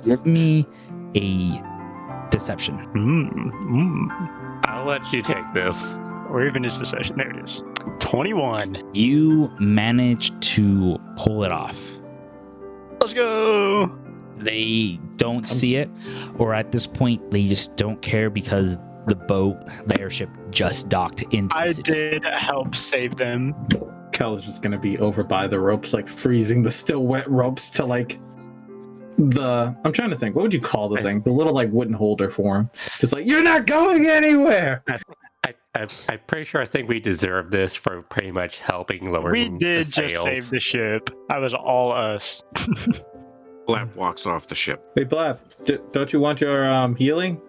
Give me a deception. I'll let you take this. Or even is the session. There it is. 21. You manage to pull it off. Let's go. They don't see it, or at this point, they just don't care because the boat, the airship just docked into the I city. did help save them. Cal is just gonna be over by the ropes, like freezing the still wet ropes to like I'm trying to think, what would you call the thing? The little like wooden holder for him. Just like, you're not going anywhere. I'm pretty sure I think we deserve this for pretty much helping lower We the did just sails. save the ship. That was all us. Blap walks off the ship. Wait, Blab, don't you want your healing?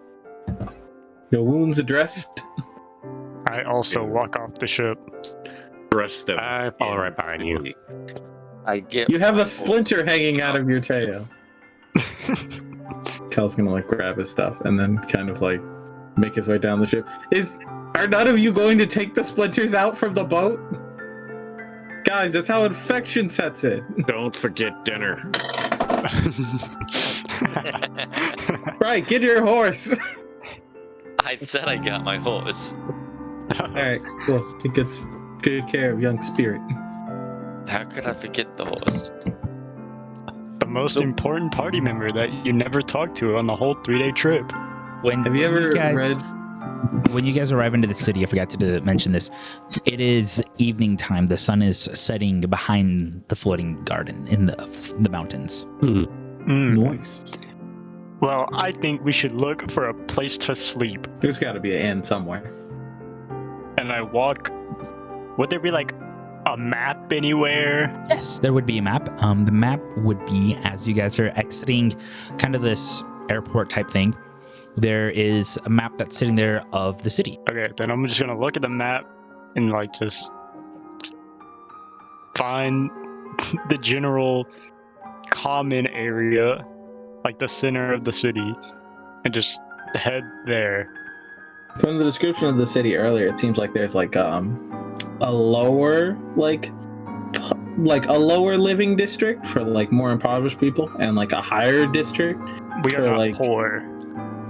Your wounds addressed? I also walk off the ship. Dress them. I follow right behind you. I get. You have a splinter hanging out of your tail. Cal's gonna like grab his stuff and then kind of like make his way down the ship. Are none of you going to take the splinters out from the boat? Guys, that's how infection sets in. Don't forget dinner. Right, get your horse. I said I got my horse. Alright, cool. It gets good care of young spirit. How could I forget the horse? The most important party member that you never talked to on the whole 3-day trip. Have you ever read? When you guys arrive into the city, I forgot to mention this. It is evening time. The sun is setting behind the floating garden in the mountains. Nice. Well, I think we should look for a place to sleep. There's got to be an inn somewhere. And I walk. Would there be like a map anywhere? Yes, there would be a map. The map would be as you guys are exiting kind of this airport type thing. There is a map that's sitting there of the city. Okay, then I'm just gonna look at the map and like just find the general common area, like the center of the city, and just head there. From the description of the city earlier, it seems like there's like a lower like a lower living district for like more impoverished people, and like a higher district. We For, are not like, poor.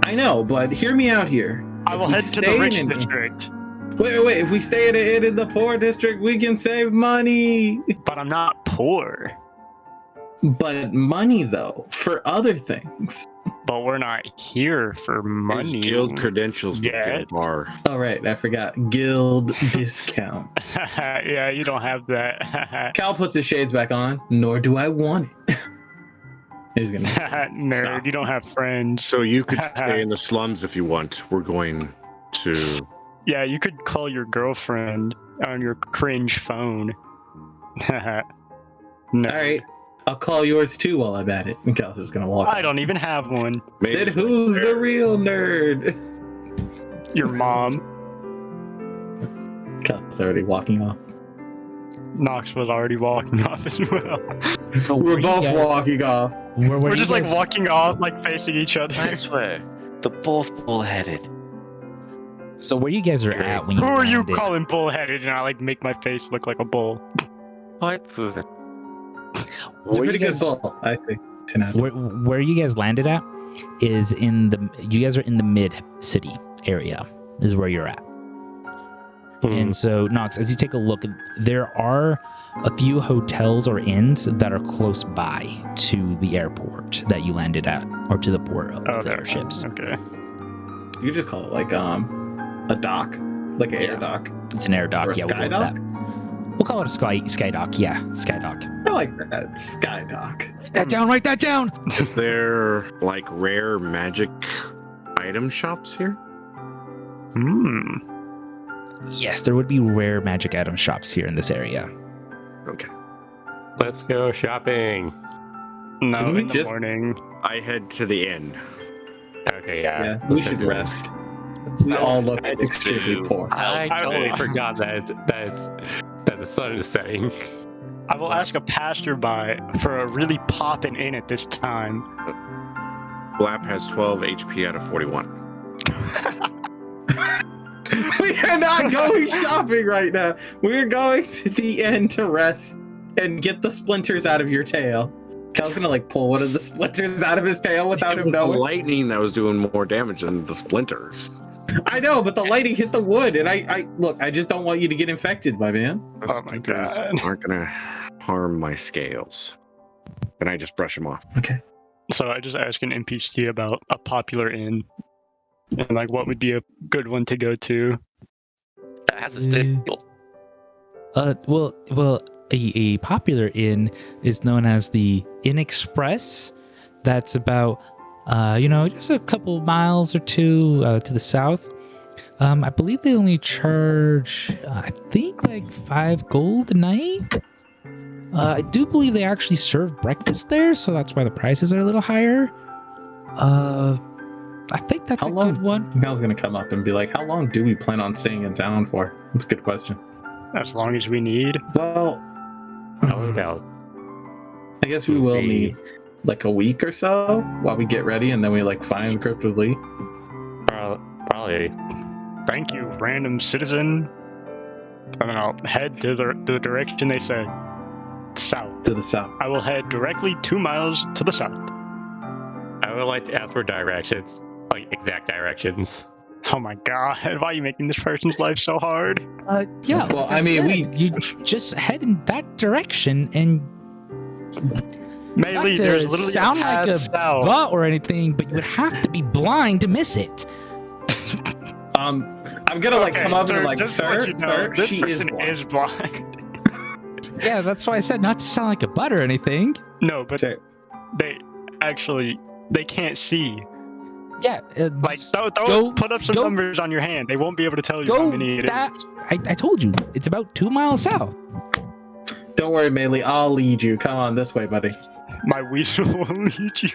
I know, but hear me out here. I will we head to the stay rich in- district, Wait. If we stay at an inn in the poor district, we can save money. but I'm not poor. But money, though, for other things. But we're not here for His money. guild credentials to Yeah. guild bar. Oh, right. I forgot. Guild discount. Yeah, you don't have that. Cal puts his shades back on, nor do I want it. He's gonna Nerd, you don't have friends. So you could stay in the slums if you want. We're going to. Yeah, you could call your girlfriend on your cringe phone. No. All right. I'll call yours too while I'm at it. And Cal's just gonna walk. I don't even have one. Then who's the real nerd? Your mom. Cal's already walking off. Knox was already walking off as well. So We're both walking off. We're just like walking off, like facing each other. I swear, they're both bullheaded. So where you guys are at when you Who are you landed- calling bullheaded? And I like make my face look like a bull. Quite proven. It's a where pretty you good guys- ball. I see. 10 out of 10. Where you guys landed at is you guys are in the mid city area is where you're at. And so, Nox, as you take a look, there are a few hotels or inns that are close by to the airport that you landed at, or to the port of the there. airships. Okay. You could just call it like a dock, like an air dock. It's an air dock. Or a Yeah, sky we'll go with that. We'll call it a sky dock. Yeah, sky dock. I like that sky dock. Write that down. Write that down. Is there like rare magic item shops here? Hmm. Yes, there would be rare magic item shops here in this area. Okay. Let's go shopping. No, Didn't we in the just- morning. I head to the inn. Okay, yeah. Yeah, we let's should do it. rest. We all look I just extremely do. poor. I I totally will- forgot that the sun is setting. I will ask a passerby for a really poppin' in at this time. Blap has 12 HP out of 41. We are not going shopping right now. We're going to the inn to rest and get the splinters out of your tail. Cal's gonna like pull one of the splinters out of his tail without It him was the knowing. lightning that was doing more damage than the splinters. I know, but the lighting hit the wood, and I look. I just don't want you to get infected, my man. The Oh my splinters God. aren't gonna harm my scales. Can I just brush them off? Okay. So I just ask an NPC about a popular inn. And like, what would be a good one to go to? That has a stable. Well, a popular inn is known as the Inn Express. That's about, just a couple miles or two to the south. I believe they only charge, I think, like 5 gold a night. I do believe they actually serve breakfast there, so that's why the prices are a little higher. I think that's How a long? good one. Mel's gonna come up and be like, "How long do we plan on staying in town for?" That's a good question. As long as we need. Well, How about I guess we will need like a week or so while we get ready, and then we like find the Crypt with Lee. probably Thank you, random citizen. And then I'll head to the direction they said. South. To the south. I will head directly 2 miles to the south. I would like to ask for directions, like exact directions. Oh my god, why are you making this person's life so hard? Yeah. Well, like I mean, said, you just head in that direction, and Melee, not to there's literally sound a path like a south. bot or anything, but you would have to be blind to miss it. I'm gonna like come up and be like, just to let sir, you know, this she is person blind. is blind. Yeah, that's why I said not to sound like a butt or anything. No, but Sir. they can't see. Yeah, Like, don't go- put up some go- numbers on your hand. They won't be able to tell you how go many it that. is. I told you, it's about 2 miles south. Don't worry, Melee. I'll lead you. Come on this way, buddy. My weasel will lead you.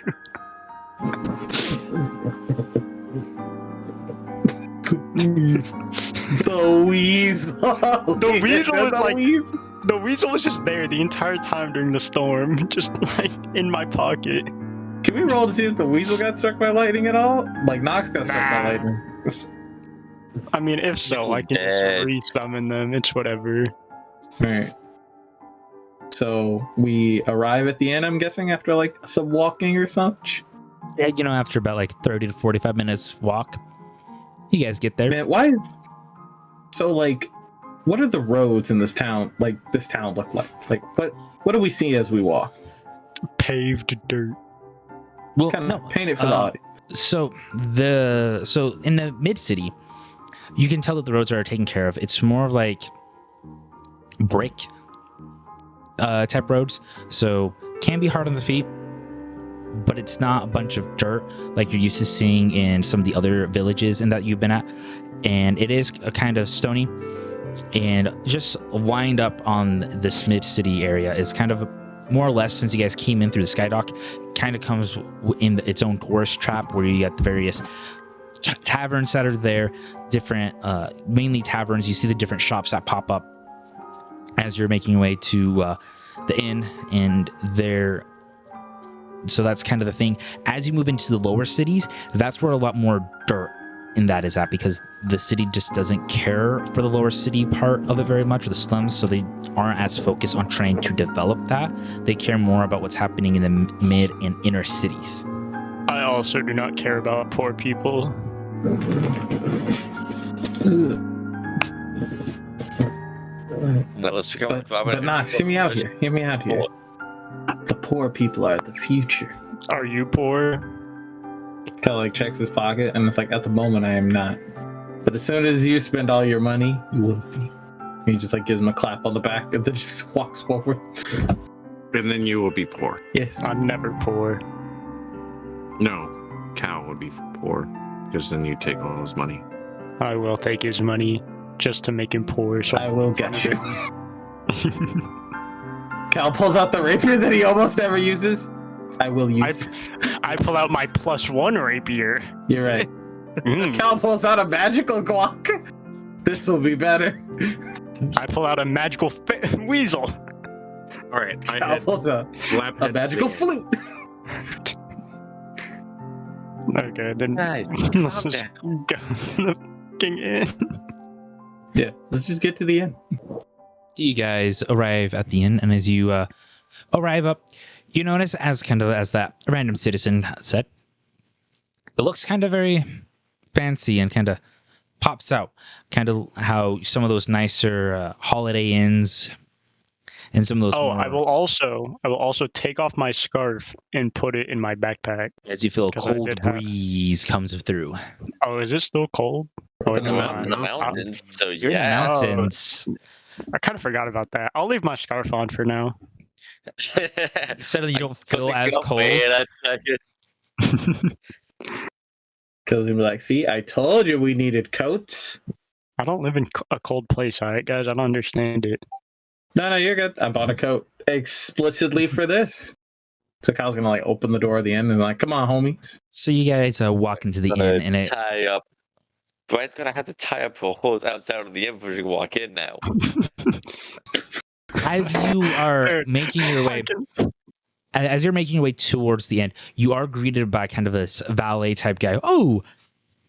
The weasel. The weasel Is is the like- weasel? The weasel was just there the entire time during the storm, just like in my pocket. Can we roll to see if the weasel got struck by lightning at all? Like Nox got struck by Nah. lightning. I mean, if so, I can just Dead. re-summon them. It's whatever. Alright. So we arrive at the inn, I'm guessing, after like some walking or such. Yeah, after about like 30 to 45 minutes walk, you guys get there. Man, why is so like what are the roads in this town look like? Like what do we see as we walk? Paved dirt. Well, Kind no. of paint it for the audience. So in the mid city, you can tell that the roads are taken care of. It's more of like brick type roads, so can be hard on the feet, but it's not a bunch of dirt like you're used to seeing in some of the other villages and that you've been at. And it is a kind of stony, and just lined up on this mid city area is kind of more or less, since you guys came in through the skydock, kind of comes in its own tourist trap where you get the various taverns that are there, different mainly taverns. You see the different shops that pop up as you're making your way to the inn, and there. So that's kind of the thing. As you move into the lower cities, that's where a lot more dirt in that is at, because the city just doesn't care for the lower city part of it very much, or the slums, so they aren't as focused on trying to develop that. They care more about what's happening in the mid and inner cities. I also do not care about poor people. Well, let's become But Nox, hear me out here. Hear me out here. The poor people are the future. Are you poor? Kind of like checks his pocket, and it's like, at the moment I am not, but as soon as you spend all your money, you will be. And he just like gives him a clap on the back, and then just walks forward. And then you will be poor. Yes. I'm never poor. No, Cal would be poor because then you take all his money. I will take his money just to make him poor. So I will get you. Cal pulls out the rapier that he almost never uses. I will use this. I pull out my +1 rapier. You're right. Mm. Cal pulls out a magical Glock. This will be better. I pull out a magical weasel. All right, I Cal had pulls out slap a magical flute. Okay, then Guys, let's calm just down. go to the fucking inn. Yeah, let's just get to the end. You guys arrive at the inn, and as you arrive up, you notice, as that random citizen said, it looks kind of very fancy and kind of pops out, kind of how some of those nicer holiday inns and some of those. Oh, more, I will also take off my scarf and put it in my backpack. as you feel a 'Cause I cold did have- breeze comes through. Oh, is it still cold? Oh, In the never mountains. In the mind. mountains. So You're in the yeah. mountains. I kind of forgot about that. I'll leave my scarf on for now. Suddenly, you don't feel Like, as get cold. away, that's good. Because he'd be like, see, I told you we needed coats. I don't live in a cold place, all right, guys. I don't understand it. No, you're good. I bought a coat explicitly for this. So Kyle's gonna like open the door at the end and like, come on, homies. So you guys walk into the inn, and it Tie up. Brian's gonna have to tie up a hose outside of the inn before you can walk in now. as you are Dude, making your way. As you're making your way towards the end, you are greeted by kind of this valet type guy. Oh,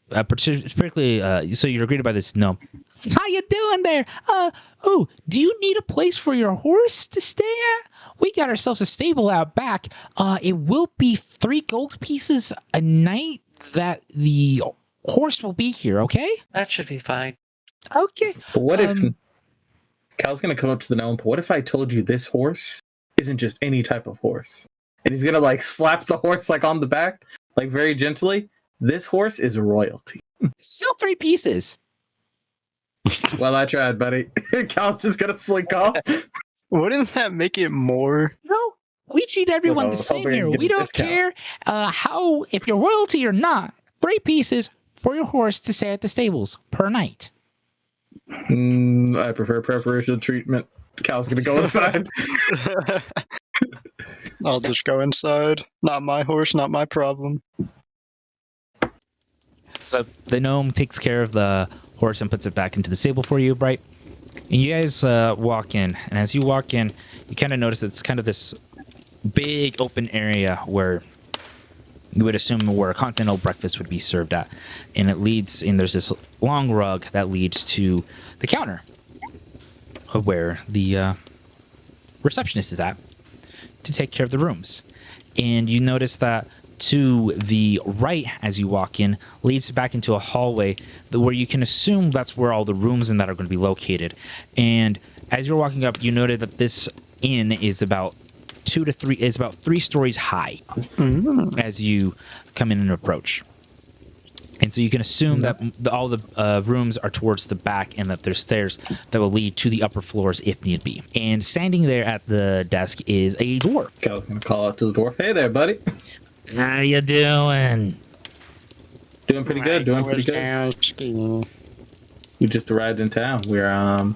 particularly, so you're greeted by this gnome. How you doing there? Oh, do you need a place for your horse to stay at? We got ourselves a stable out back. It will be 3 gold pieces a night that the horse will be here. Okay? That should be fine. Okay. But what if Um, Kyle's gonna come up to the gnome? But what if I told you this horse isn't just any type of horse? And he's gonna like slap the horse like on the back, like very gently. This horse is royalty. Still 3 pieces. Well, I tried, buddy. Kyle's just gonna slink off. Wouldn't that make it more? No, we treat everyone Well, I the was same hoping here. you'd get We a don't discount. care how if you're royalty or not. 3 pieces for your horse to stay at the stables per night. I prefer preferential treatment. Kyle's gonna go inside. I'll just go inside. Not my horse, not my problem. So the gnome takes care of the horse and puts it back into the stable for you, Bright. And you guys walk in, and as you walk in, you kind of notice it's kind of this big open area where you would assume where a continental breakfast would be served at. And it leads, and there's this long rug that leads to the counter of where the receptionist is at to take care of the rooms. And you notice that to the right as you walk in leads back into a hallway where you can assume that's where all the rooms and that are going to be located. And as you're walking up, you noted that this inn is about 3 stories high as you come in and approach. And so you can assume that all the rooms are towards the back and that there's stairs that will lead to the upper floors if need be. And standing there at the desk is a dwarf. Kyle's gonna call out to the dwarf. Hey there, buddy. How you doing? Doing pretty good. Doing pretty good. We just arrived in town. We're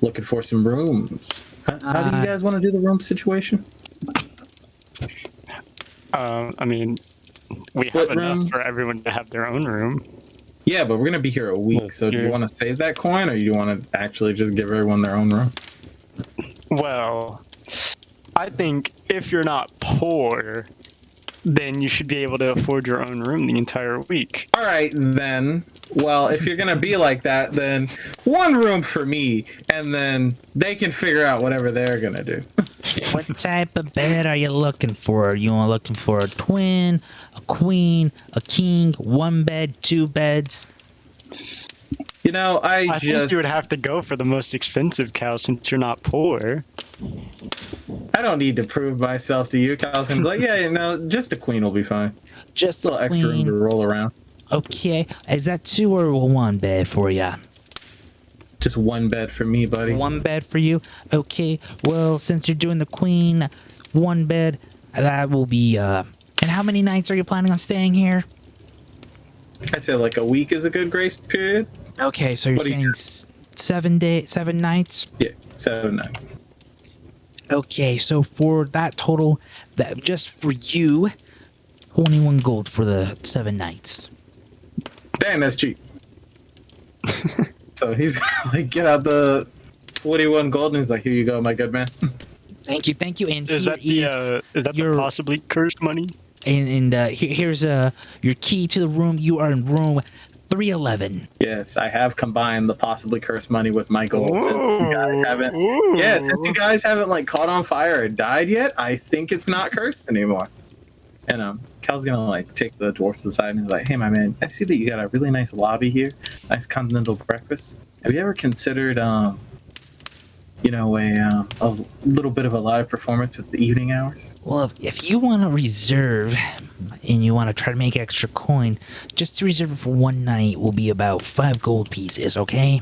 looking for some rooms. How do you guys want to do the room situation? I mean, we Split have enough rooms? for everyone to have their own room. Yeah, but we're gonna be here a week. So do you Yeah. want to save that coin, or you want to actually just give everyone their own room? Well, I think if you're not poor, then you should be able to afford your own room the entire week. All right, then. Well, if you're gonna be like that, then one room for me, and then they can figure out whatever they're gonna do. What type of bed are you looking for? Are you looking for a twin, a queen, a king, 1 bed, 2 beds? You know, I think just you would have to go for the most expensive cow since you're not poor. I don't need to prove myself to you. Kyle's gonna be like, yeah, you know, just a queen will be fine. Just A little a extra room to queen. roll around. Okay, is that 2 or 1 bed for you? Just 1 bed for me, buddy. 1 bed for you? Okay, well, since you're doing the queen, 1 bed, that will be, and how many nights are you planning on staying here? I'd say like a week is a good grace period. Okay, so you're What do you- saying 7 nights? Yeah, 7 nights. Okay, so for that total, that just for you, 21 gold for the 7 nights. Dang, that's cheap. So he's gonna like get out the 41 gold and he's like, here you go, my good man. Thank you. And Is that the your- possibly cursed money? here's your key to the room. You are in room 311. Yes, I have combined the possibly cursed money with my gold. Since you guys haven't, Ooh. yeah, since you guys haven't like caught on fire or died yet, I think it's not cursed anymore. And Cal's gonna like take the dwarf to the side and he's like, hey my man, I see that you got a really nice lobby here, nice continental breakfast. Have you ever considered a little bit of a live performance at the evening hours? Well, if you want to reserve and you want to try to make extra coin, just to reserve it for one night will be about 5 gold pieces, okay?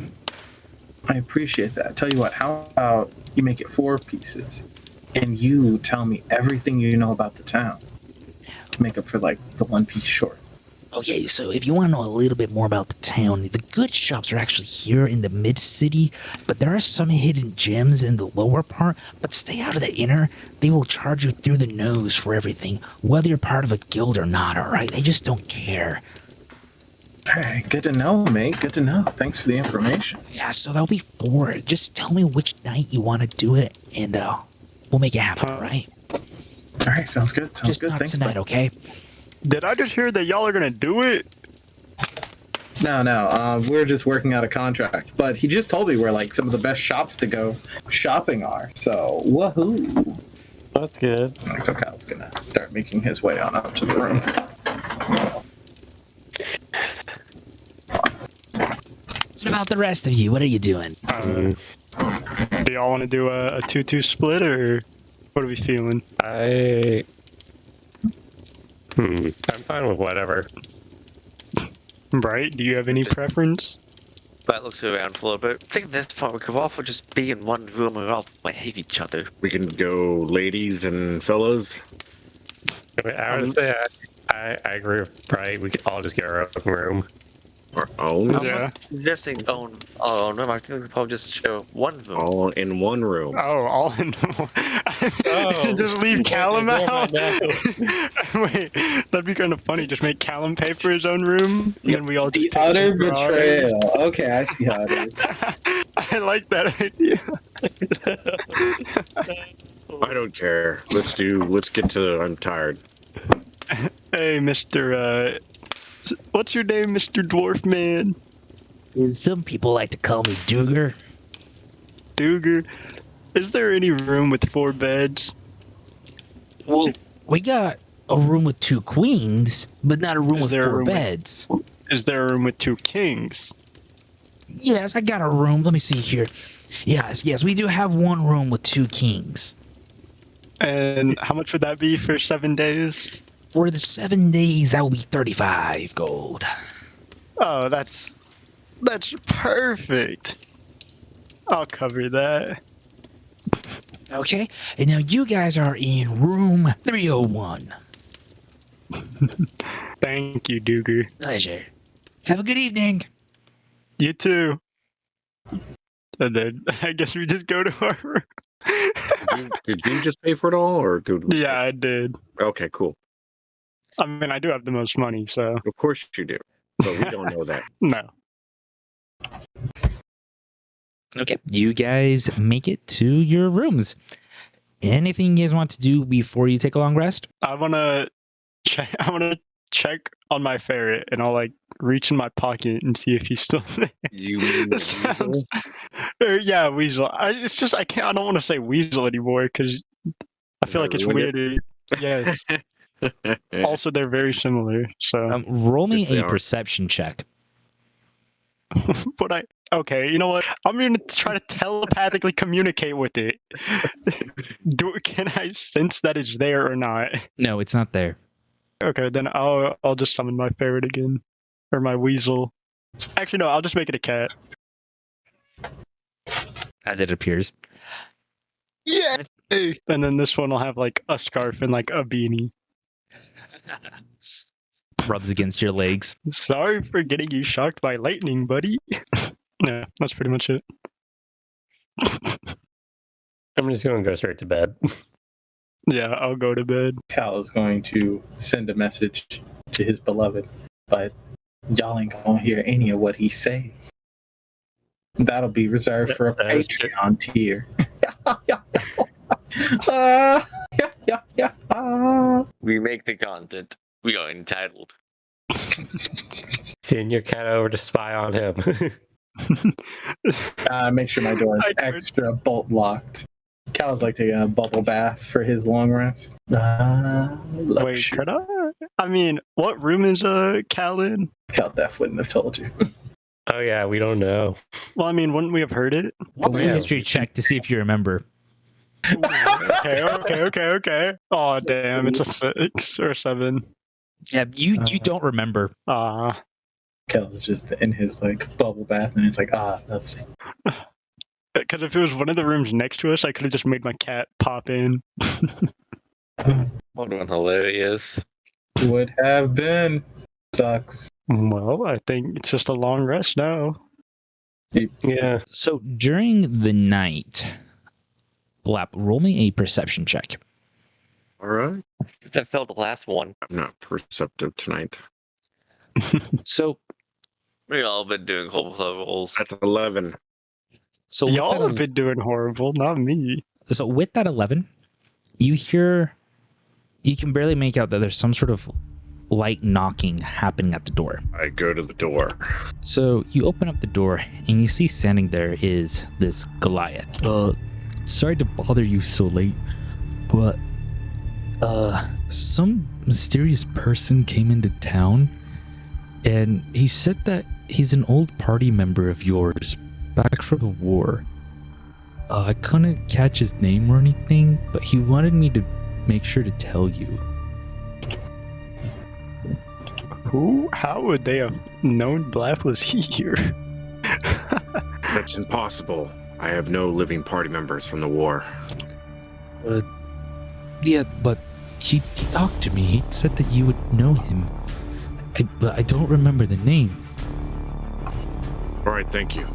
I appreciate that. Tell you what, how about you make it 4 pieces, and you tell me everything you know about the town to make up for like the 1 piece short. Okay, so if you want to know a little bit more about the town, the good shops are actually here in the mid-city, but there are some hidden gems in the lower part, but stay out of the inner. They will charge you through the nose for everything, whether you're part of a guild or not, alright? They just don't care. Alright, good to know, mate. Good to know. Thanks for the information. Yeah, so that'll be 4. Just tell me which night you want to do it, and we'll make it happen, alright? Alright, sounds good. Sounds Just good. not Thanks, tonight, bud. okay? Did I just hear that y'all are gonna do it? No. We're just working out a contract. But he just told me where like some of the best shops to go shopping are. So woohoo! That's good. So Kyle's gonna start making his way on up to the room. What about the rest of you? What are you doing? Do y'all want to do a 2-2 split, or what are we feeling? I'm fine with whatever. Right? Do you have any preference? That looks around for a little bit. I think this part we could also just be in one room and all might hate each other. We can go ladies and fellas. I would say I agree with Bright. We could all just get our own room. Our own? Yeah. I'm not suggesting own our own room. I think we could probably just share one room. All in one room. Oh, all in one. Just leave Callum out? Wait, that'd be kind of funny. Just make Callum pay for his own room, and then we all just The utter betrayal. Okay, I see how it is. I like that idea. I don't care. Let's get to I'm tired. Hey, Mr. What's your name, Mr. Dwarf Man? Some people like to call me Duger. Duger. Is there any room with 4 beds? Well, we got a room with 2 queens, but not a room Is with there a 4 room with- beds. Is there a room with 2 kings? Yes, I got a room. Let me see here. Yes, we do have one room with 2 kings. And how much would that be for 7 days? For the 7 days, that will be 35 gold. Oh, that's perfect. I'll cover that. Okay, and now you guys are in room 301. Thank you, Duger. Pleasure. Have a good evening. You too. And then I guess we just go to our room. Did you just pay for it all, or did? Yeah, I did. Okay, cool. I mean, I do have the most money, so Of course you do, but we don't know that. no. Okay, you guys make it to your rooms. Anything you guys want to do before you take a long rest? I wanna check on my ferret, and I'll like reach in my pocket and see if he's still there. You mean That sounds- weasel? Yeah, weasel. It's just I can't. I don't want to say weasel anymore because I feel like it's Ruin weird. Yes. Also, they're very similar. So, Roll me Yes, they a are. perception check. but okay. You know what? I'm gonna try to telepathically communicate with it. Can I sense that it's there or not? No, it's not there. Okay, then I'll just summon my ferret again, or my weasel. Actually, no. I'll just make it a cat. As it appears. Yeah. And then this one will have like a scarf and like a beanie. Rubs against your legs. Sorry for getting you shocked by lightning, buddy. Yeah, that's pretty much it. I'm just going to go straight to bed. Yeah, I'll go to bed. Cal is going to send a message to his beloved, but y'all ain't gonna hear any of what he says. That'll be reserved for a That's true. Patreon tier. We make the content. We are entitled. Send your cat over to spy on him. Make sure my door is I could- extra bolt locked. Cal's like taking a bubble bath for his long rest. Wait, could I? I mean, what room is Cal in? Cal Def wouldn't have told you. Oh yeah, we don't know. Well, I mean, wouldn't we have heard it? Roll a yeah. history check to see if you remember. Okay. Oh, damn, it's a 6 or 7. Yeah, you don't remember. Kel's just in his like bubble bath, and it's like, lovely. Because if it was one of the rooms next to us, I could have just made my cat pop in. Would have been hilarious. Would have been. Sucks. Well, I think it's just a long rest now. Yeah. So during the night, Blap, roll me a perception check. All right. That felt the last one. I'm not perceptive tonight. So We all been doing horrible rolls. That's 11. so with Y'all that have been doing horrible, not me. So with that 11, you can barely make out that there's some sort of light knocking happening at the door. I go to the door. So you open up the door and you see standing there is this Goliath. Sorry to bother you so late, but some mysterious person came into town and he said that he's an old party member of yours back from the war. I couldn't catch his name or anything, but he wanted me to make sure to tell you. Who? How would they have known Blap was here? That's impossible. I have no living party members from the war. Yeah, but he talked to me. He said that you would know him. But I don't remember the name. All right, thank you.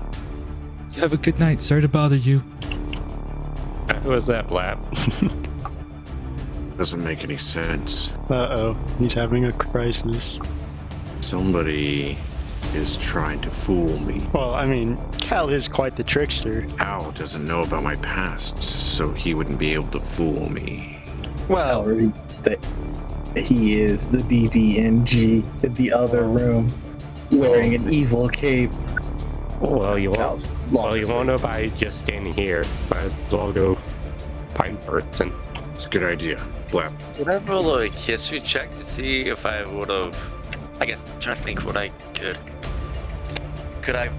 You have a good night. Sorry to bother you. Who was that, Blap? Doesn't make any sense. Uh-oh, he's having a crisis. Somebody is trying to fool me. Well, I mean, Cal is quite the trickster. Al doesn't know about my past, so he wouldn't be able to fool me. Well, he is the BBNG in the other room, wearing an evil cape. Well, you won't. Cal's Well, you won't know by just standing here. Might as well go find person. It's a good idea. Blap. Would I roll a history check to see if I would have? I guess I'm trying to think what I could. Could I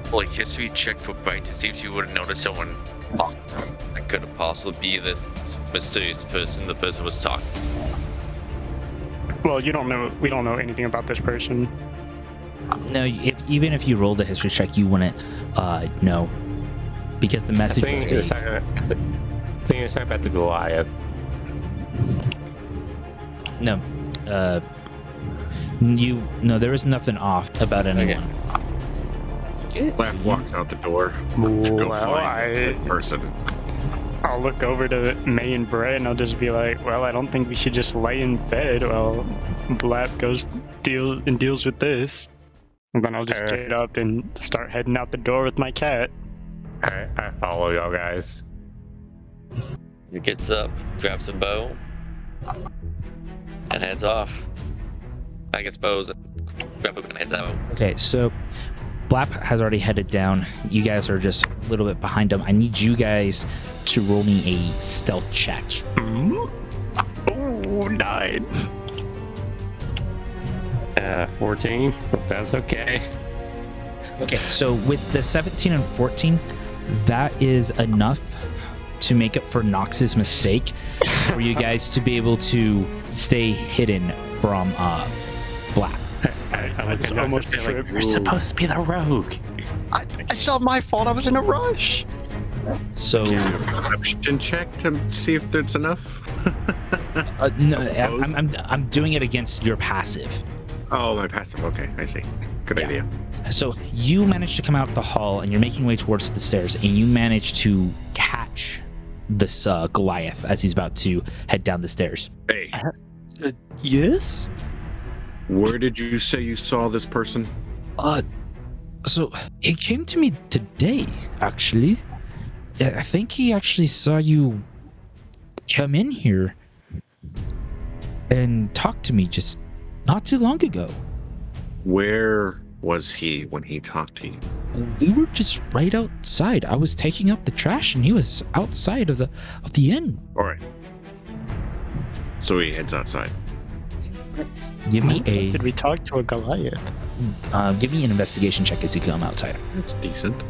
roll a history check for Bright to see if she would have noticed someone that could have possibly be this mysterious person the person was talking? Well, you don't know. We don't know anything about this person. No, even if you rolled a history check, you wouldn't know. Because the message was he was vague. talking about the Goliath. No. There was nothing off about anyone. Okay. Blap walks out the door to go Well, find that person. I'll look over to May and Brett and I'll just be like, well, I don't think we should just lay in bed while Blap goes deals with this. And then I'll just get up and start heading out the door with my cat. Alright, I follow y'all guys. He gets up, grabs a bow, and heads off. I guess bows and grab a gun and heads out. Okay, so Blap has already headed down. You guys are just a little bit behind him. I need you guys to roll me a stealth check. Oh, 9. 14. That's okay. Okay, so with the 17 and 14, that is enough to make up for Nox's mistake for you guys to be able to stay hidden from Blap. I look at almost Noxus and tripped. you're supposed to be the rogue. It's not my fault. I was in a rush. So Perception check to see if there's enough. no, I'm doing it against your passive. Oh, my passive. Okay, I see. Good Yeah. idea. So you manage to come out the hall and you're making your way towards the stairs, and you manage to catch this Goliath as he's about to head down the stairs. Hey, Yes? where did you say you saw this person? So he came to me today, actually. I think he actually saw you come in here and talk to me just not too long ago. Where was he when he talked to you? We were just right outside. I was taking out the trash and he was outside of the inn. All right. So he heads outside. Give me Did we talk to a Goliath? give me an investigation check as you come outside. That's decent.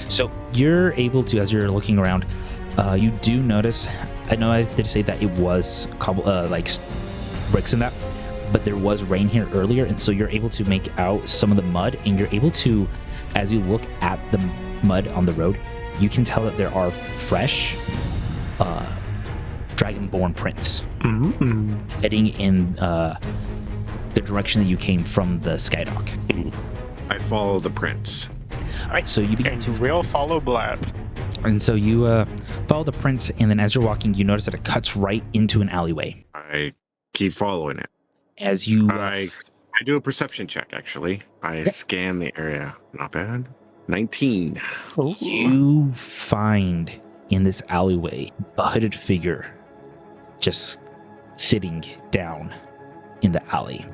So you're able to, as you're looking around, you do notice. I know I did say that it was bricks in that, but there was rain here earlier, and so you're able to make out some of the mud, and you're able to, as you look at the mud on the road, you can tell that there are fresh dragonborn prints heading in the direction that you came from the skydock. I follow the prints. All right, so you begin And to we'll follow Blab. And so you follow the prints, and then as you're walking, you notice that it cuts right into an alleyway. I keep following it. As you, I do a perception check, actually. I scan the area. Not bad. 19. you find in this alleyway a hooded figure just sitting down in the alley.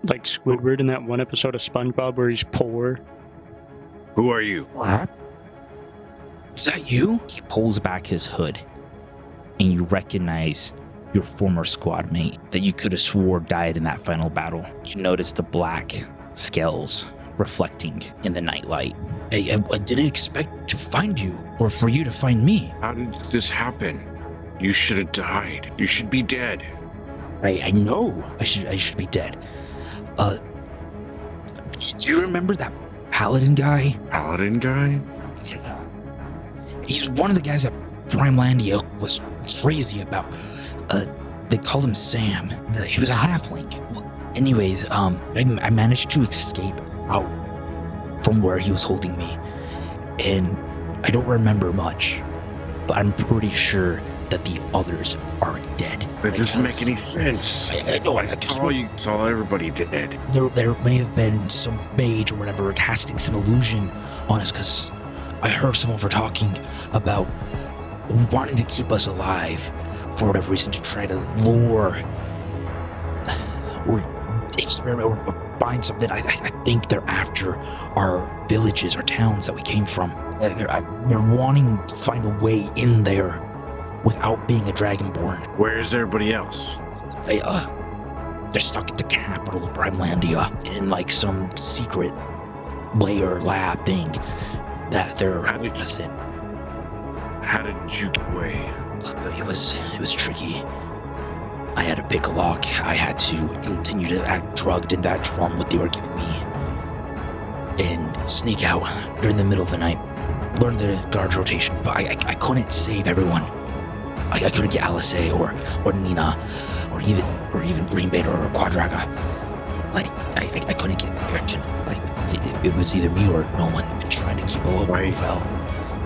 Like Squidward in that one episode of SpongeBob where he's poor. Who are you? What? Is that you? He pulls back his hood, and you recognize your former squad mate that you could have swore died in that final battle. You notice the black scales reflecting in the nightlight. I didn't expect to find you, or for you to find me. How did this happen? You should have died. You should be dead. I know I should be dead. Do you remember that paladin guy? Paladin guy? He's one of the guys that Primelandia was crazy about. They called him Sam. He was a halfling. Well, anyways, I managed to escape out from where he was holding me, and I don't remember much, but I'm pretty sure that the others are dead. That doesn't make any sense. I know. I saw everybody dead. There may have been some mage or whatever casting some illusion on us, because I heard some of her talking about wanting to keep us alive for whatever reason, to try to lure or experiment or find something. I think they're after our villages, our towns that we came from. They're wanting to find a way in there without being a dragonborn. Where's everybody else? They're stuck at the capital of Primelandia in like some secret layer lab thing that they're holding us in. How did you get away? It was tricky. I had to pick a lock. I had to continue to act drugged in that form what they were giving me, and sneak out during the middle of the night. Learn the guards rotation, but I couldn't save everyone. I couldn't get Alice or Nina or even Greenbait or Quadraga. Like I couldn't get it was either me or no one. Been trying to keep a low profile.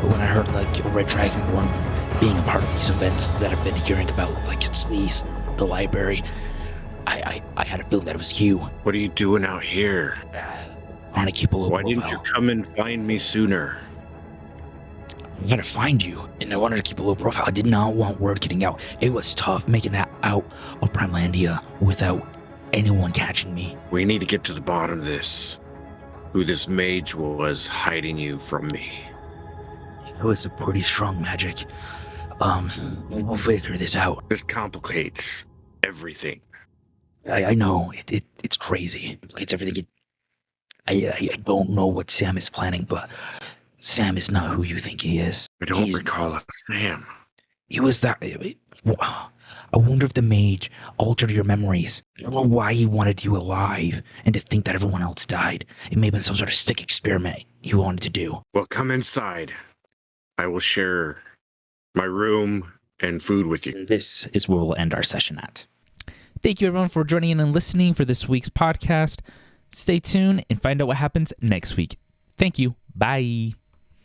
But when I heard like a Red Dragonborn being a part of these events that I've been hearing about, like it's Lee's, the library, I had a feeling that it was you. What are you doing out here? Trying to keep a low profile. Why didn't you come and find me sooner? I had to find you, and I wanted to keep a low profile. I did not want word getting out. It was tough making that out of Primelandia without anyone catching me. We need to get to the bottom of this. Who this mage was hiding you from me. It was a pretty strong magic. We'll figure this out. This complicates everything. I know, it's crazy. It's everything. I don't know what Sam is planning, but Sam is not who you think he is. I don't recall a Sam. He was that. I wonder if the mage altered your memories. I don't know why he wanted you alive and to think that everyone else died. It may have been some sort of sick experiment he wanted to do. Well, come inside. I will share my room and food with you. And this is where we'll end our session at. Thank you, everyone, for joining in and listening for this week's podcast. Stay tuned and find out what happens next week. Thank you. Bye.